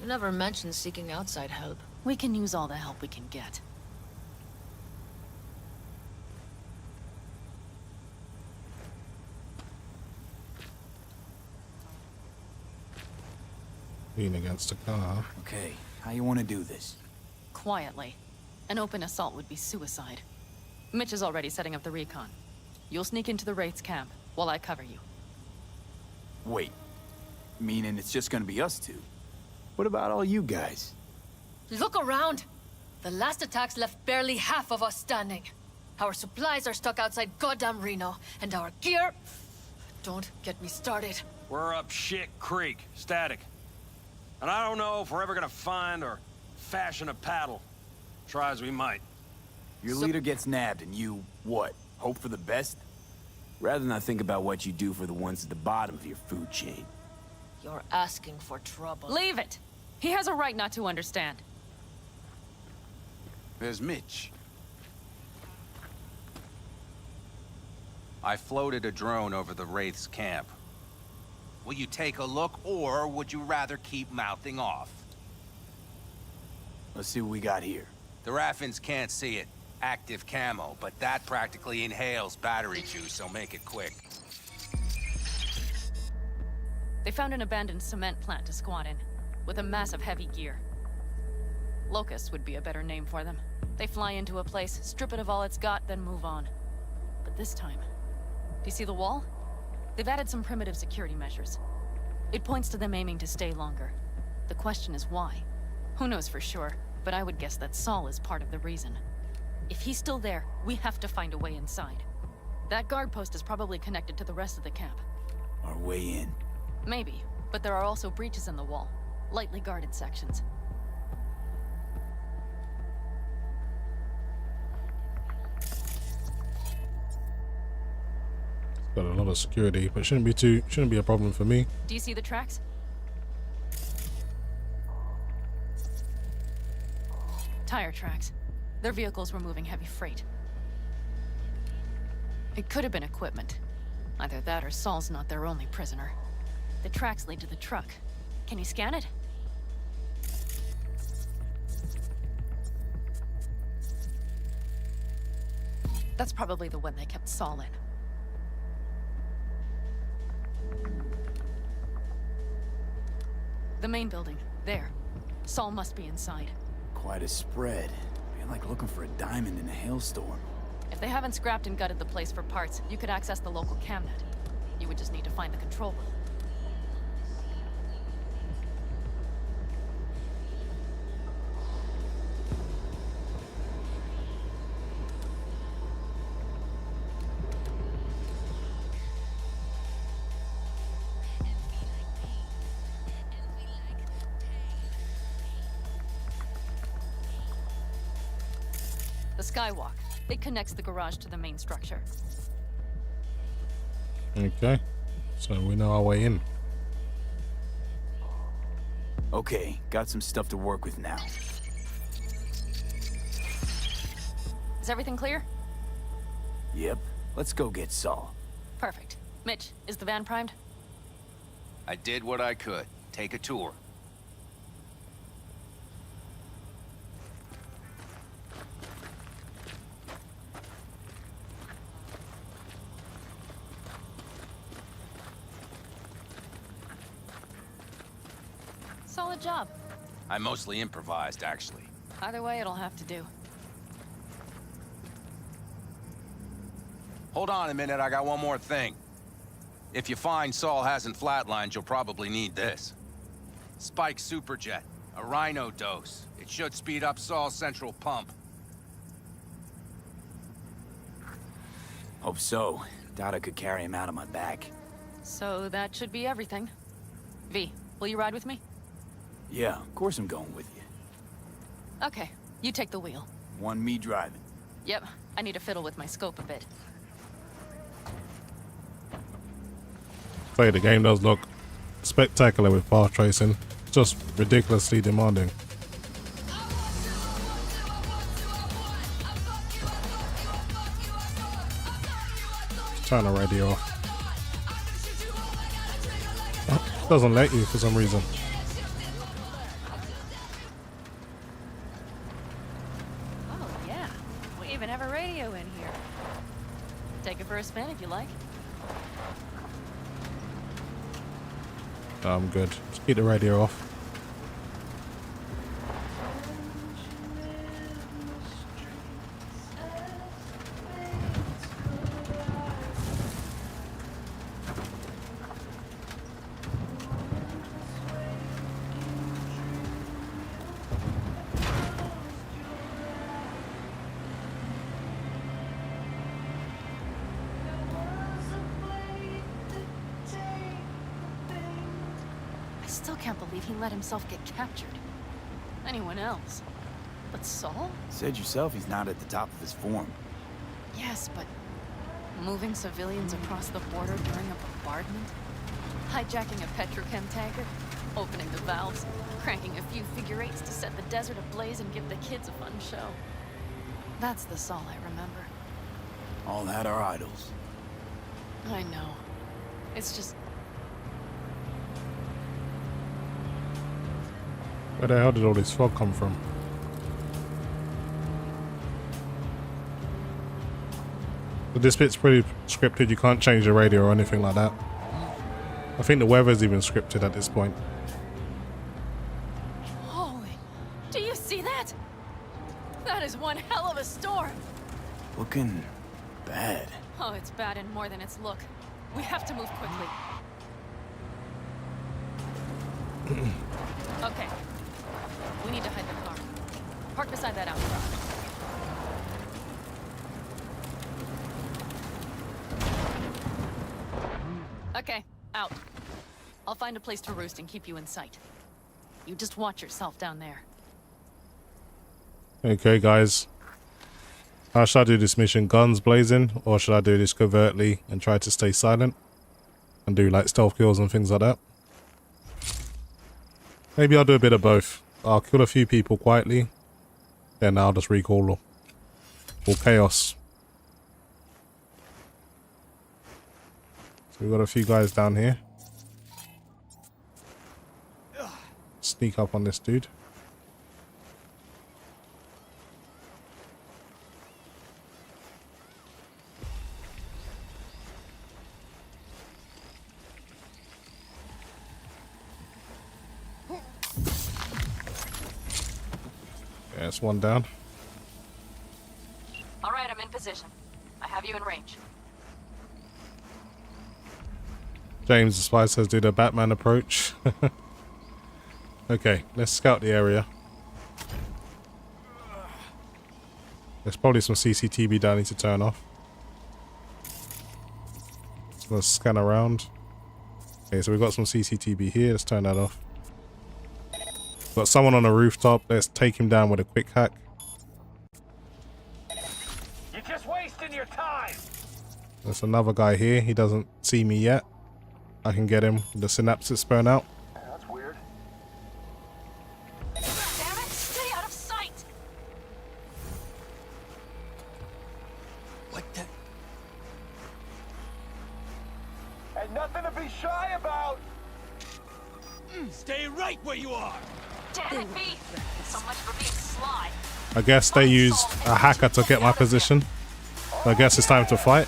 You never mentioned seeking outside help. We can use all the help we can get. Lean against the car. Okay, how you want to do this? Quietly. An open assault would be suicide. Mitch is already setting up the recon. You'll sneak into the Wraiths camp while I cover you. Wait. Meaning it's just gonna be us two? What about all you guys? Look around! The last attacks left barely half of us standing. Our supplies are stuck outside goddamn Reno, and our gear... Don't get me started. We're up shit creek, static. And I don't know if we're ever gonna find or fashion a paddle. Try as we might. Your leader gets nabbed and you, what, hope for the best? Rather not think about what you do for the ones at the bottom of your food chain. You're asking for trouble. Leave it! He has a right not to understand. There's Mitch. I floated a drone over the Wraith's camp. Will you take a look, or would you rather keep mouthing off? Let's see what we got here. The Raffins can't see it. Active camo, but that practically inhales battery juice, so make it quick. They found an abandoned cement plant to squat in, with a massive heavy gear. Locusts would be a better name for them. They fly into a place, strip it of all it's got, then move on. But this time... Do you see the wall? They've added some primitive security measures. It points to them aiming to stay longer. The question is why? Who knows for sure, but I would guess that Saul is part of the reason. If he's still there, we have to find a way inside. That guard post is probably connected to the rest of the camp. Our way in? Maybe, but there are also breaches in the wall. Lightly guarded sections. Got a lot of security, but shouldn't be a problem for me. Do you see the tracks? Tire tracks. Their vehicles were moving heavy freight. It could have been equipment. Either that or Saul's not their only prisoner. The tracks lead to the truck. Can you scan it? That's probably the one they kept Saul in. The main building. There. Saul must be inside. Quite a spread. They're like looking for a diamond in a hailstorm. If they haven't scrapped and gutted the place for parts, you could access the local camnet. You would just need to find the control room. The skywalk. It connects the garage to the main structure. Okay, so we know our way in. Okay, got some stuff to work with now. Is everything clear? Yep, let's go get Saul. Perfect. Mitch, is the van primed? I did what I could. Take a tour. Solid job. I mostly improvised, actually. Either way, it'll have to do. Hold on a minute, I got one more thing. If you find Saul hasn't flatlined, you'll probably need this. Spike Superjet, a Rhino dose. It should speed up Saul's central pump. Hope so. Doubt I could carry him out on my back. So that should be everything. V, will you ride with me? Yeah, of course I'm going with you. Okay, you take the wheel. Want me driving? Yep, I need to fiddle with my scope a bit. Say the game does look spectacular with path tracing. Just ridiculously demanding. Turn the radio off. Oh, doesn't let you for some reason. Oh yeah, we even have a radio in here. Take it for a spin if you like. I'm good. Just keep the radio off. I still can't believe he let himself get captured. Anyone else? But Saul? Said yourself he's not at the top of his form. Yes, but moving civilians across the border during a bombardment? Hijacking a petrochem tanker? Opening the valves? Cranking a few figure eights to set the desert ablaze and give the kids a fun show? That's the Saul I remember. All had our idols. I know. It's just... Where the hell did all this fog come from? But this bit's pretty scripted. You can't change the radio or anything like that. I think the weather's even scripted at this point. Holy... Do you see that? That is one hell of a storm! Looking bad. Oh, it's bad in more than its look. We have to move quickly. Okay. We need to hide the car. Park beside that outcrop. Okay, out. I'll find a place to roost and keep you in sight. You just watch yourself down there. Okay, guys. How should I do this mission? Guns blazing? Or should I do this covertly and try to stay silent? And do like stealth kills and things like that? Maybe I'll do a bit of both. I'll kill a few people quietly. Then I'll just recall all chaos. So we've got a few guys down here. Sneak up on this dude. That's one down. position. I have you in range. James, the spy says, do the Batman approach. Okay, let's scout the area. There's probably some CCTV that I need to turn off. So let's scan around. Okay, so we've got some CCTV here. Let's turn that off. Got someone on a rooftop. Let's take him down with a quick hack. You're just wasting your time. There's another guy here. He doesn't see me yet. I can get him with the synapses burn out. That's weird. Damn it! Stay out of sight! What the? And nothing to be shy about. Stay right where you are. Damn it, B! So much for being sly. I guess they used a hacker to get my position. So I guess it's time to fight.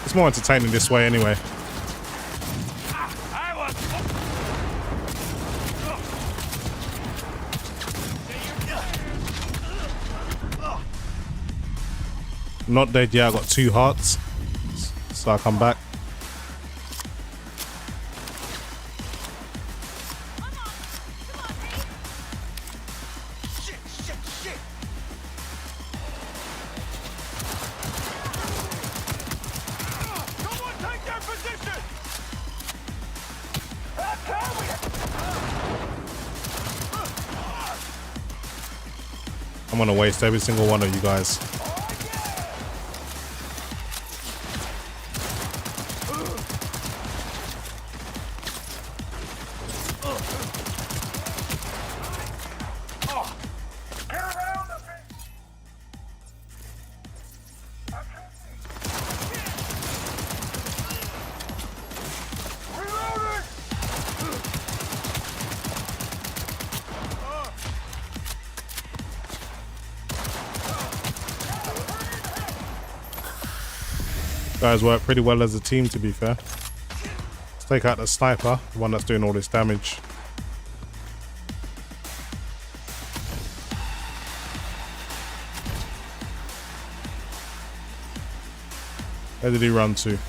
It's more entertaining this way anyway. I'm not dead yet. I got 2 hearts, so I come back. I'm gonna waste every single one of you guys. Guys work pretty well as a team, to be fair. Let's take out the sniper, the one that's doing all this damage. Where did he run to?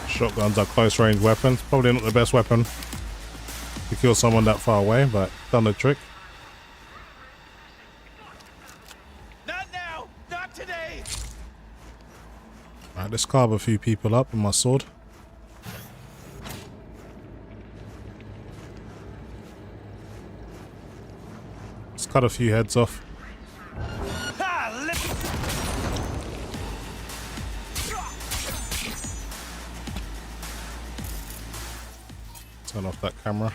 Shotguns are close range weapons. Probably not the best weapon to kill someone that far away, but done the trick. Not now! Not today! Alright, let's carve a few people up with my sword. Let's cut a few heads off. Turn off that camera.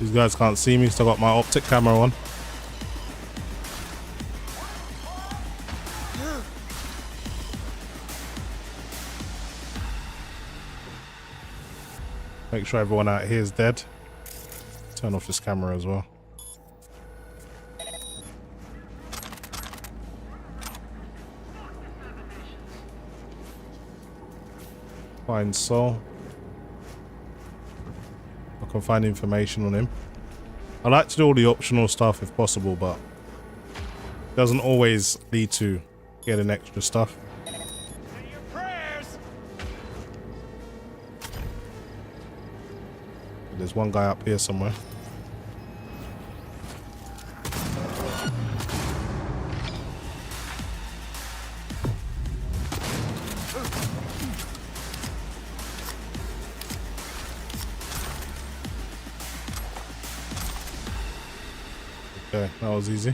These guys can't see me, so I got my optic camera on. Make sure everyone out here is dead. Turn off this camera as well. Find Sol. I can find information on him. I like to do all the optional stuff if possible, but it doesn't always lead to getting extra stuff. There's one guy up here somewhere. Okay, that was easy.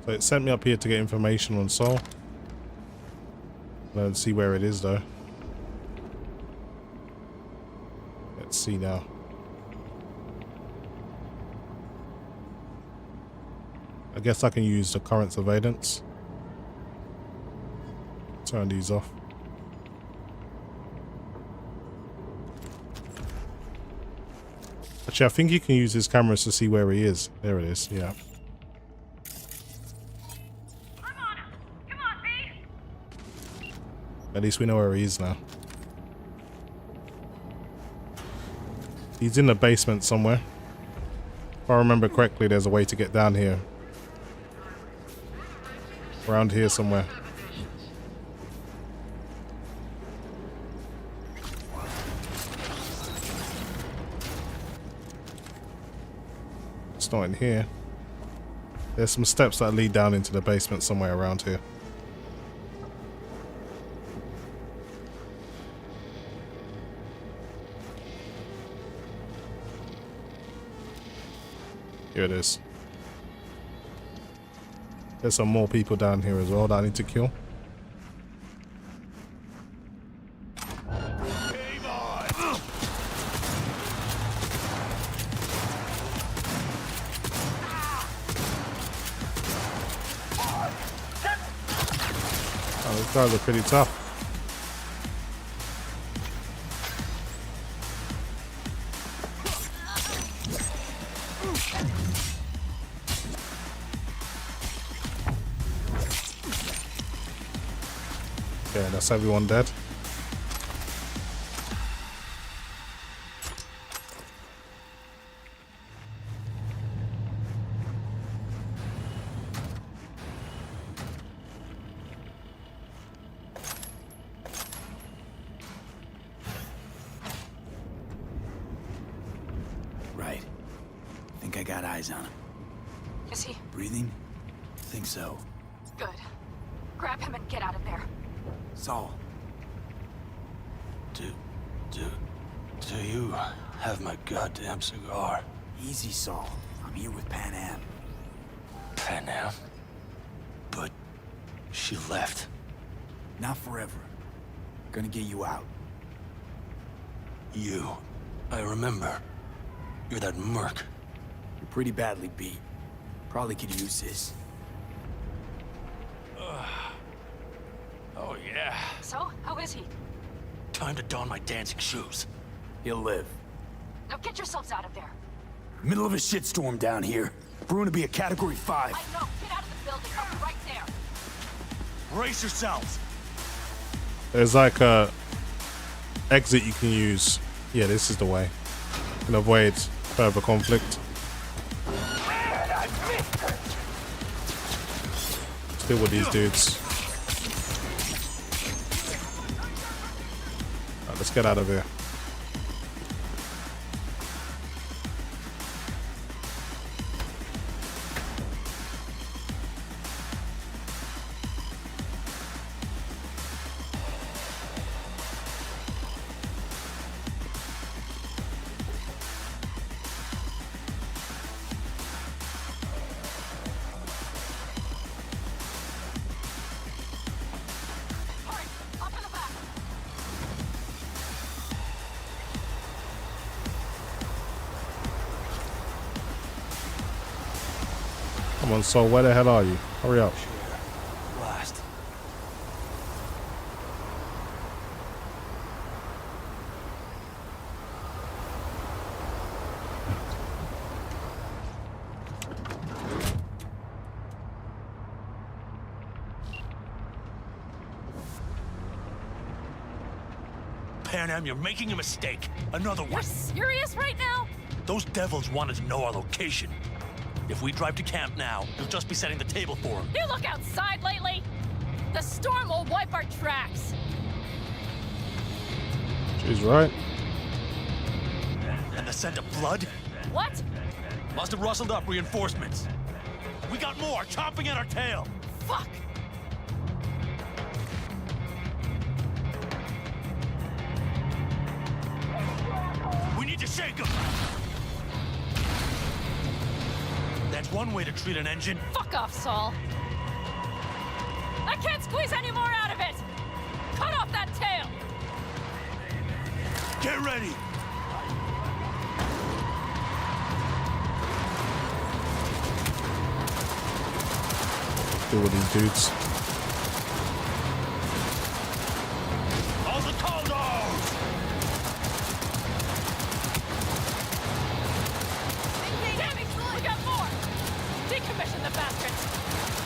So it sent me up here to get information on Sol. Let's see where it is though. see now. I guess I can use the current surveillance. Turn these off. Actually, I think you can use his cameras to see where he is. There it is, yeah. At least we know where he is now. He's in the basement somewhere. If I remember correctly, there's a way to get down here. Around here somewhere. It's not in here. There's some steps that lead down into the basement somewhere around here. Here it is. There's some more people down here as well that I need to kill. Oh, those guys are pretty tough. Okay, that's everyone dead. Right. Think I got eyes on him. Is he? Breathing? Think so. Good. Grab him and get out of there. Saul. Do you have my goddamn cigar? Easy, Saul. I'm here with Pan Am. Pan Am? But she left. Not forever. Gonna get you out. You. I remember. You're that merc. You're pretty badly beat. Probably could use this. Oh, yeah. So, how is he? Time to don my dancing shoes. He'll live. Now get yourselves out of there. Middle of a shitstorm down here. Brewing to be a Category 5. I know. Get out of the building. I'll be right there. Brace yourselves. There's like a exit you can use. Yeah, this is the way. You can avoid further conflict. Deal with these dudes. Right, let's get out of here. Come on, Saul, where the hell are you? Hurry up. Blast. Pan Am, you're making a mistake. Another one. You're serious right now? Those devils wanted to know our location. If we drive to camp now, you'll just be setting the table for them. You look outside lately? The storm will wipe our tracks. She's right. And the scent of blood? What? Must have rustled up reinforcements. We got more chomping at our tail. Fuck! We need to shake them. That's one way to treat an engine. Fuck off, Saul. I can't squeeze any more out of it. Cut off that tail. Get ready. Deal with these dudes. All the tall dogs! Damn it! We got more! Decommission the bastards!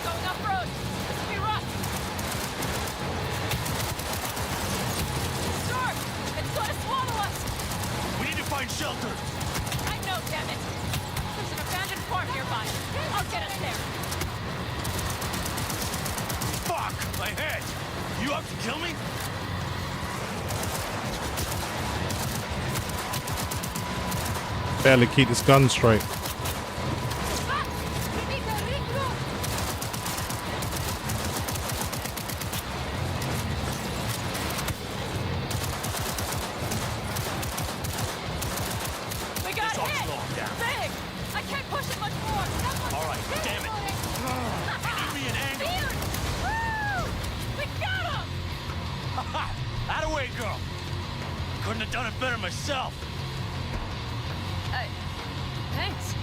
Going off-road! This will be rough! Storm! It's gonna swallow us! We need to find shelter! I know, damn it! There's an abandoned farm nearby. I'll get us there. Fuck! My head! You out to kill me? Barely keep this gun straight. We got hit! Big! I can't push it much more! All right, damn it! Give me an angle! Woo! We got him! That-a-way, girl! Couldn't have done it better myself! Thanks.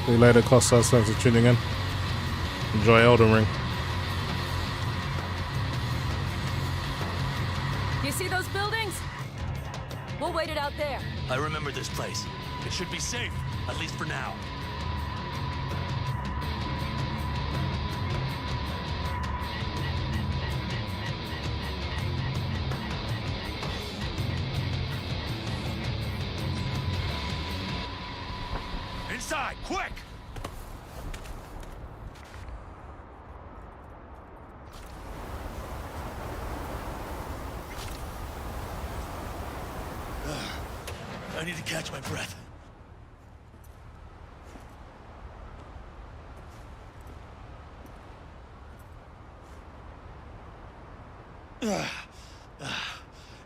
See you later, Costa. Thanks for tuning in. Enjoy Elden Ring. You see those buildings? We'll wait it out there. I remember this place. It should be safe, at least for now. Inside, quick! I need to catch my breath.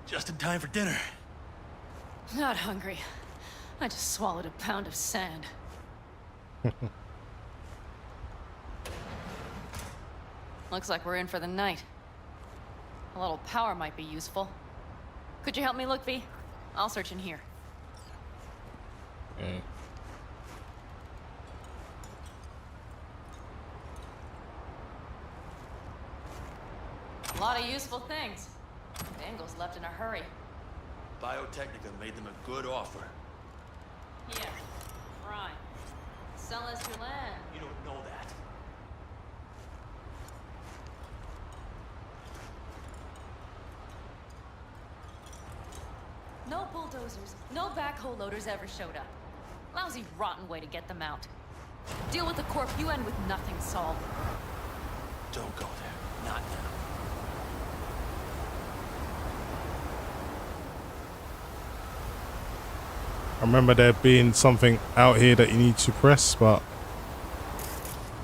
Just in time for dinner. Not hungry. I just swallowed a pound of sand. Looks like we're in for the night. A little power might be useful. Could you help me look, V? I'll search in here. Okay. A lot of useful things. Dangle's left in a hurry. Biotechnica made them a good offer. Yeah, right. Sell us your land. You don't know that. No bulldozers, no backhoe loaders ever showed up. Lousy, rotten way to get them out. Deal with the corp, you end with nothing, Saul. Don't go there. Not now. I remember there being something out here that you need to press, but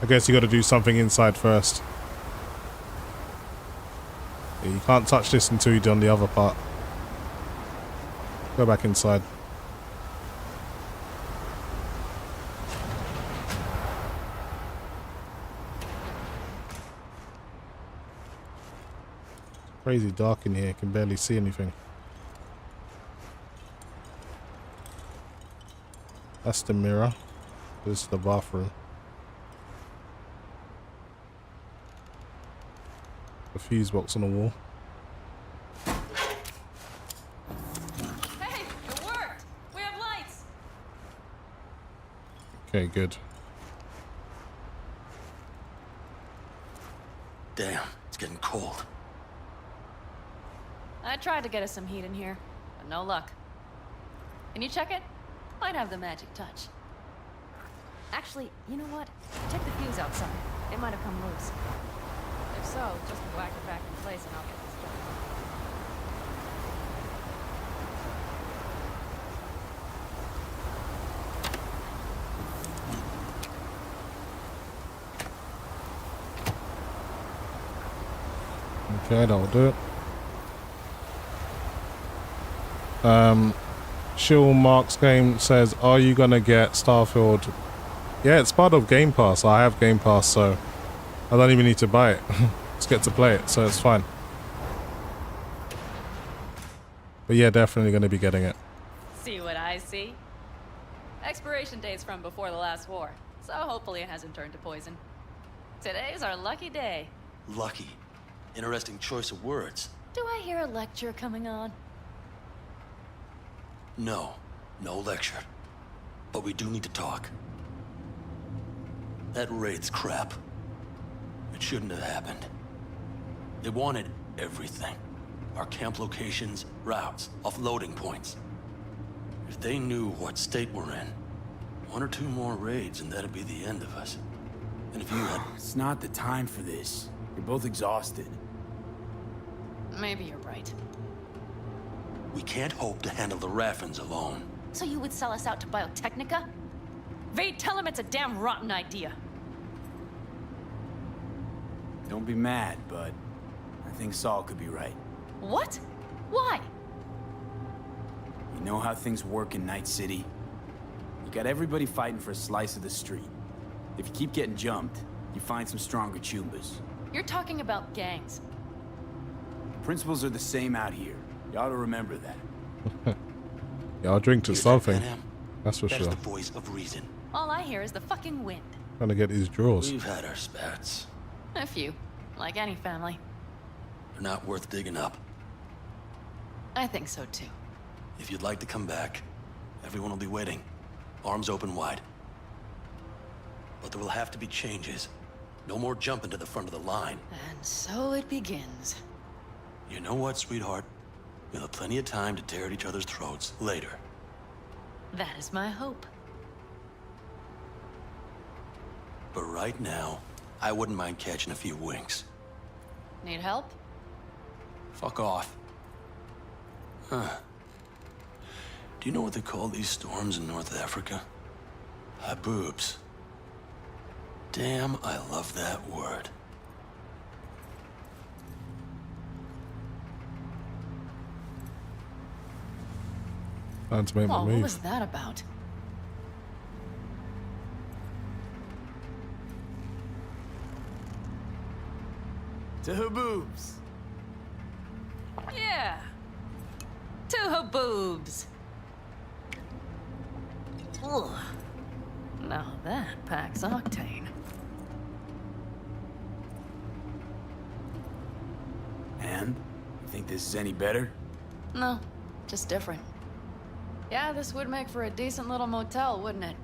I guess you got to do something inside first. Yeah, you can't touch this until you've done the other part. Go back inside. It's crazy dark in here, I can barely see anything. That's the mirror. This is the bathroom. The fuse box on the wall. Hey, it worked! We have lights! Okay, good. Damn, it's getting cold. I tried to get us some heat in here, but no luck. Can you check it? Might have the magic touch. Actually, you know what? Check the fuse outside. It might have come loose. If so, just whack it back in place and I'll get this done. Okay, that'll do it. Shill Marks Game says, are you gonna get Starfield? Yeah, it's part of Game Pass. I have Game Pass, so I don't even need to buy it. Just get to play it, so it's fine. But yeah, definitely going to be getting it. See what I see? Expiration date's from before the last war, so hopefully it hasn't turned to poison. Today's our lucky day. Lucky. Interesting choice of words. Do I hear a lecture coming on? No. No lecture. But we do need to talk. That raid's crap. It shouldn't have happened. They wanted everything. Our camp locations, routes, offloading points. If they knew what state we're in, 1 or 2 more raids and that'd be the end of us. And if you had... It's not the time for this. You're both exhausted. Maybe you're right. We can't hope to handle the Raffins alone. So you would sell us out to Biotechnica? Vade, tell him it's a damn rotten idea. Don't be mad, but I think Saul could be right. What? Why? You know how things work in Night City? You got everybody fighting for a slice of the street. If you keep getting jumped, you find some stronger chumbas. You're talking about gangs. Principles are the same out here. You ought to remember that. Yeah, I'll drink to something. That's for That's sure. the voice of reason. All I hear is the fucking wind. Trying to get these drawers. We've had our spats. A few, like any family. They're not worth digging up. I think so too. If you'd like to come back, everyone will be waiting. Arms open wide. But there will have to be changes. No more jumping to the front of the line. And so it begins. You know what, sweetheart? We'll have plenty of time to tear at each other's throats later. That is my hope. But right now, I wouldn't mind catching a few winks. Need help? Fuck off. Huh. Do you know what they call these storms in North Africa? Haboobs. Damn, I love that word. Time to make my Whoa, move. what was that about? To Haboobs. Yeah. To Haboobs. Ugh. Now that packs octane. And? You think this is any better? No, just different. Yeah, this would make for a decent little motel, wouldn't it?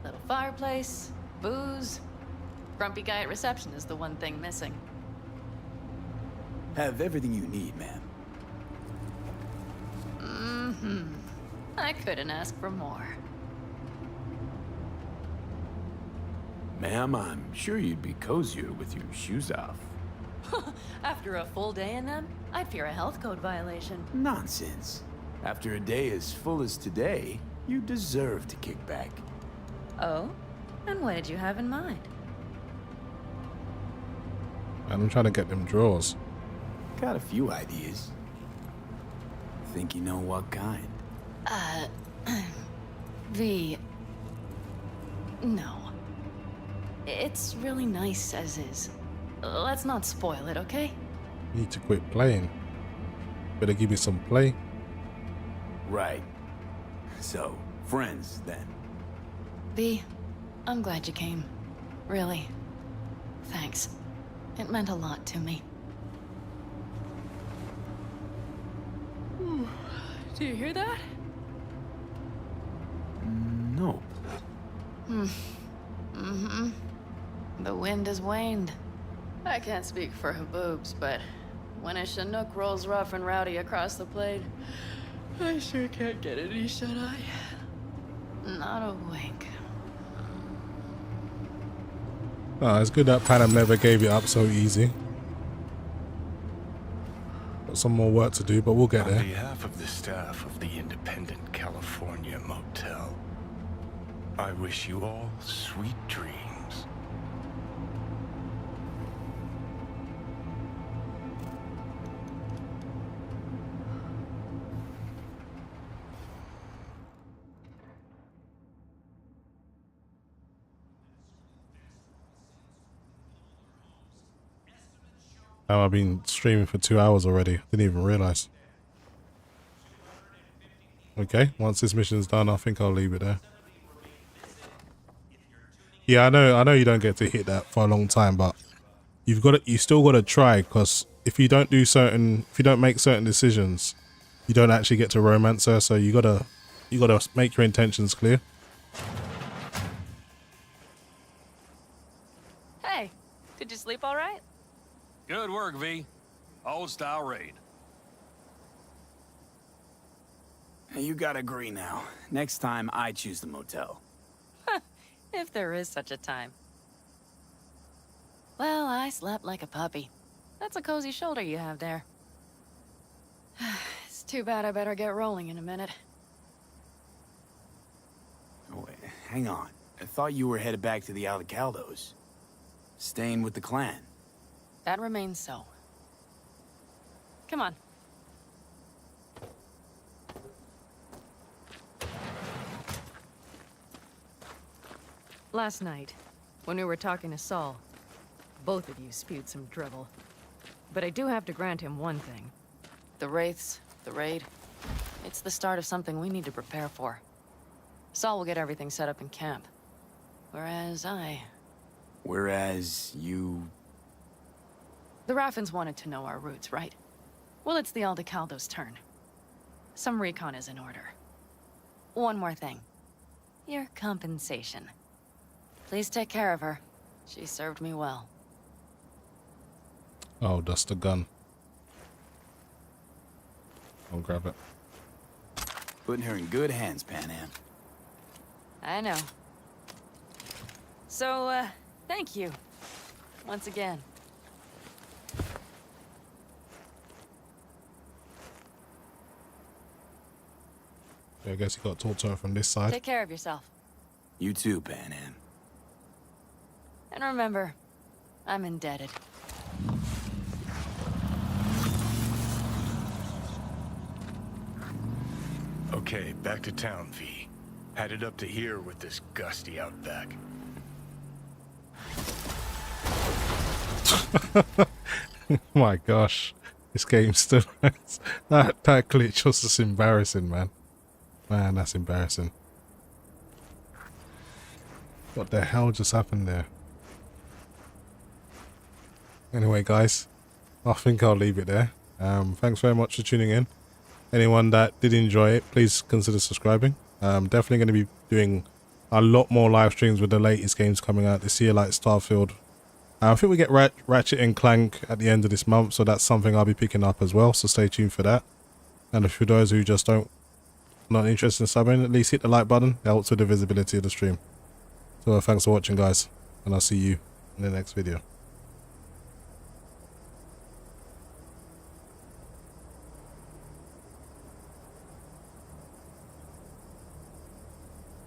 Little fireplace, booze. Grumpy guy at reception is the one thing missing. Have everything you need, ma'am. Mm-hmm. I couldn't ask for more. Ma'am, I'm sure you'd be cozier with your shoes off. After a full day in them, I'd fear a health code violation. Nonsense. After a day as full as today, you deserve to kick back. Oh? And what did you have in mind? And I'm trying to get them drawers. Got a few ideas. Think you know what kind? No. It's really nice as is. Let's not spoil it, okay? Need to quit playing. Better give me some play. Right. So, friends, then. V, I'm glad you came. Really. Thanks. It meant a lot to me. Do you hear that? No. Mm-hmm. The wind has waned. I can't speak for Haboobs, but when a Chinook rolls rough and rowdy across the plate, I sure can't get any shut-eye. Not a wink. Oh, it's good that Pan Am never gave it up so easy. Got some more work to do, but we'll get there. On behalf of the staff of the Independent California Motel, I wish you all sweet dreams. I've been streaming for 2 hours already. Didn't even realize. Okay, once this mission's done, I think I'll leave it there. Yeah, I know you don't get to hit that for a long time, but you still got to try, because if you don't make certain decisions, you don't actually get to romance her. So you gotta make your intentions clear. Hey, did you sleep all right? Good work, V. Old style raid. You gotta agree now. Next time, I choose the motel. If there is such a time. Well, I slept like a puppy. That's a cozy shoulder you have there. It's too bad I better get rolling in a minute. Oh, wait, hang on. I thought you were headed back to the Aldecaldos. Staying with the clan. That remains so. Come on. Last night, when we were talking to Saul, both of you spewed some drivel. But I do have to grant him one thing. The Wraiths, the raid, it's the start of something we need to prepare for. Saul will get everything set up in camp. Whereas you... The Raffins wanted to know our routes, right? Well, it's the Aldecaldos' turn. Some recon is in order. One more thing. Your compensation. Please take care of her. She served me well. Oh, that's the gun. I'll grab it. Putting her in good hands, Panam. I know. So, thank you. Once again. Yeah, I guess you got to talk to her from this side. Take care of yourself. You too, Panam. And remember, I'm indebted. Okay, back to town, V. Headed up to here with this gusty outback. My gosh, this game still that glitch was just embarrassing, man. Man, that's embarrassing. What the hell just happened there? Anyway, guys, I think I'll leave it there. Thanks very much for tuning in. Anyone that did enjoy it, please consider subscribing. Definitely going to be doing a lot more live streams with the latest games coming out this year, like Starfield. I think we get Ratchet and Clank at the end of this month, so that's something I'll be picking up as well, so stay tuned for that. And for those who just not interested in subbing, at least hit the like button. It helps with the visibility of the stream. So thanks for watching, guys, and I'll see you in the next video.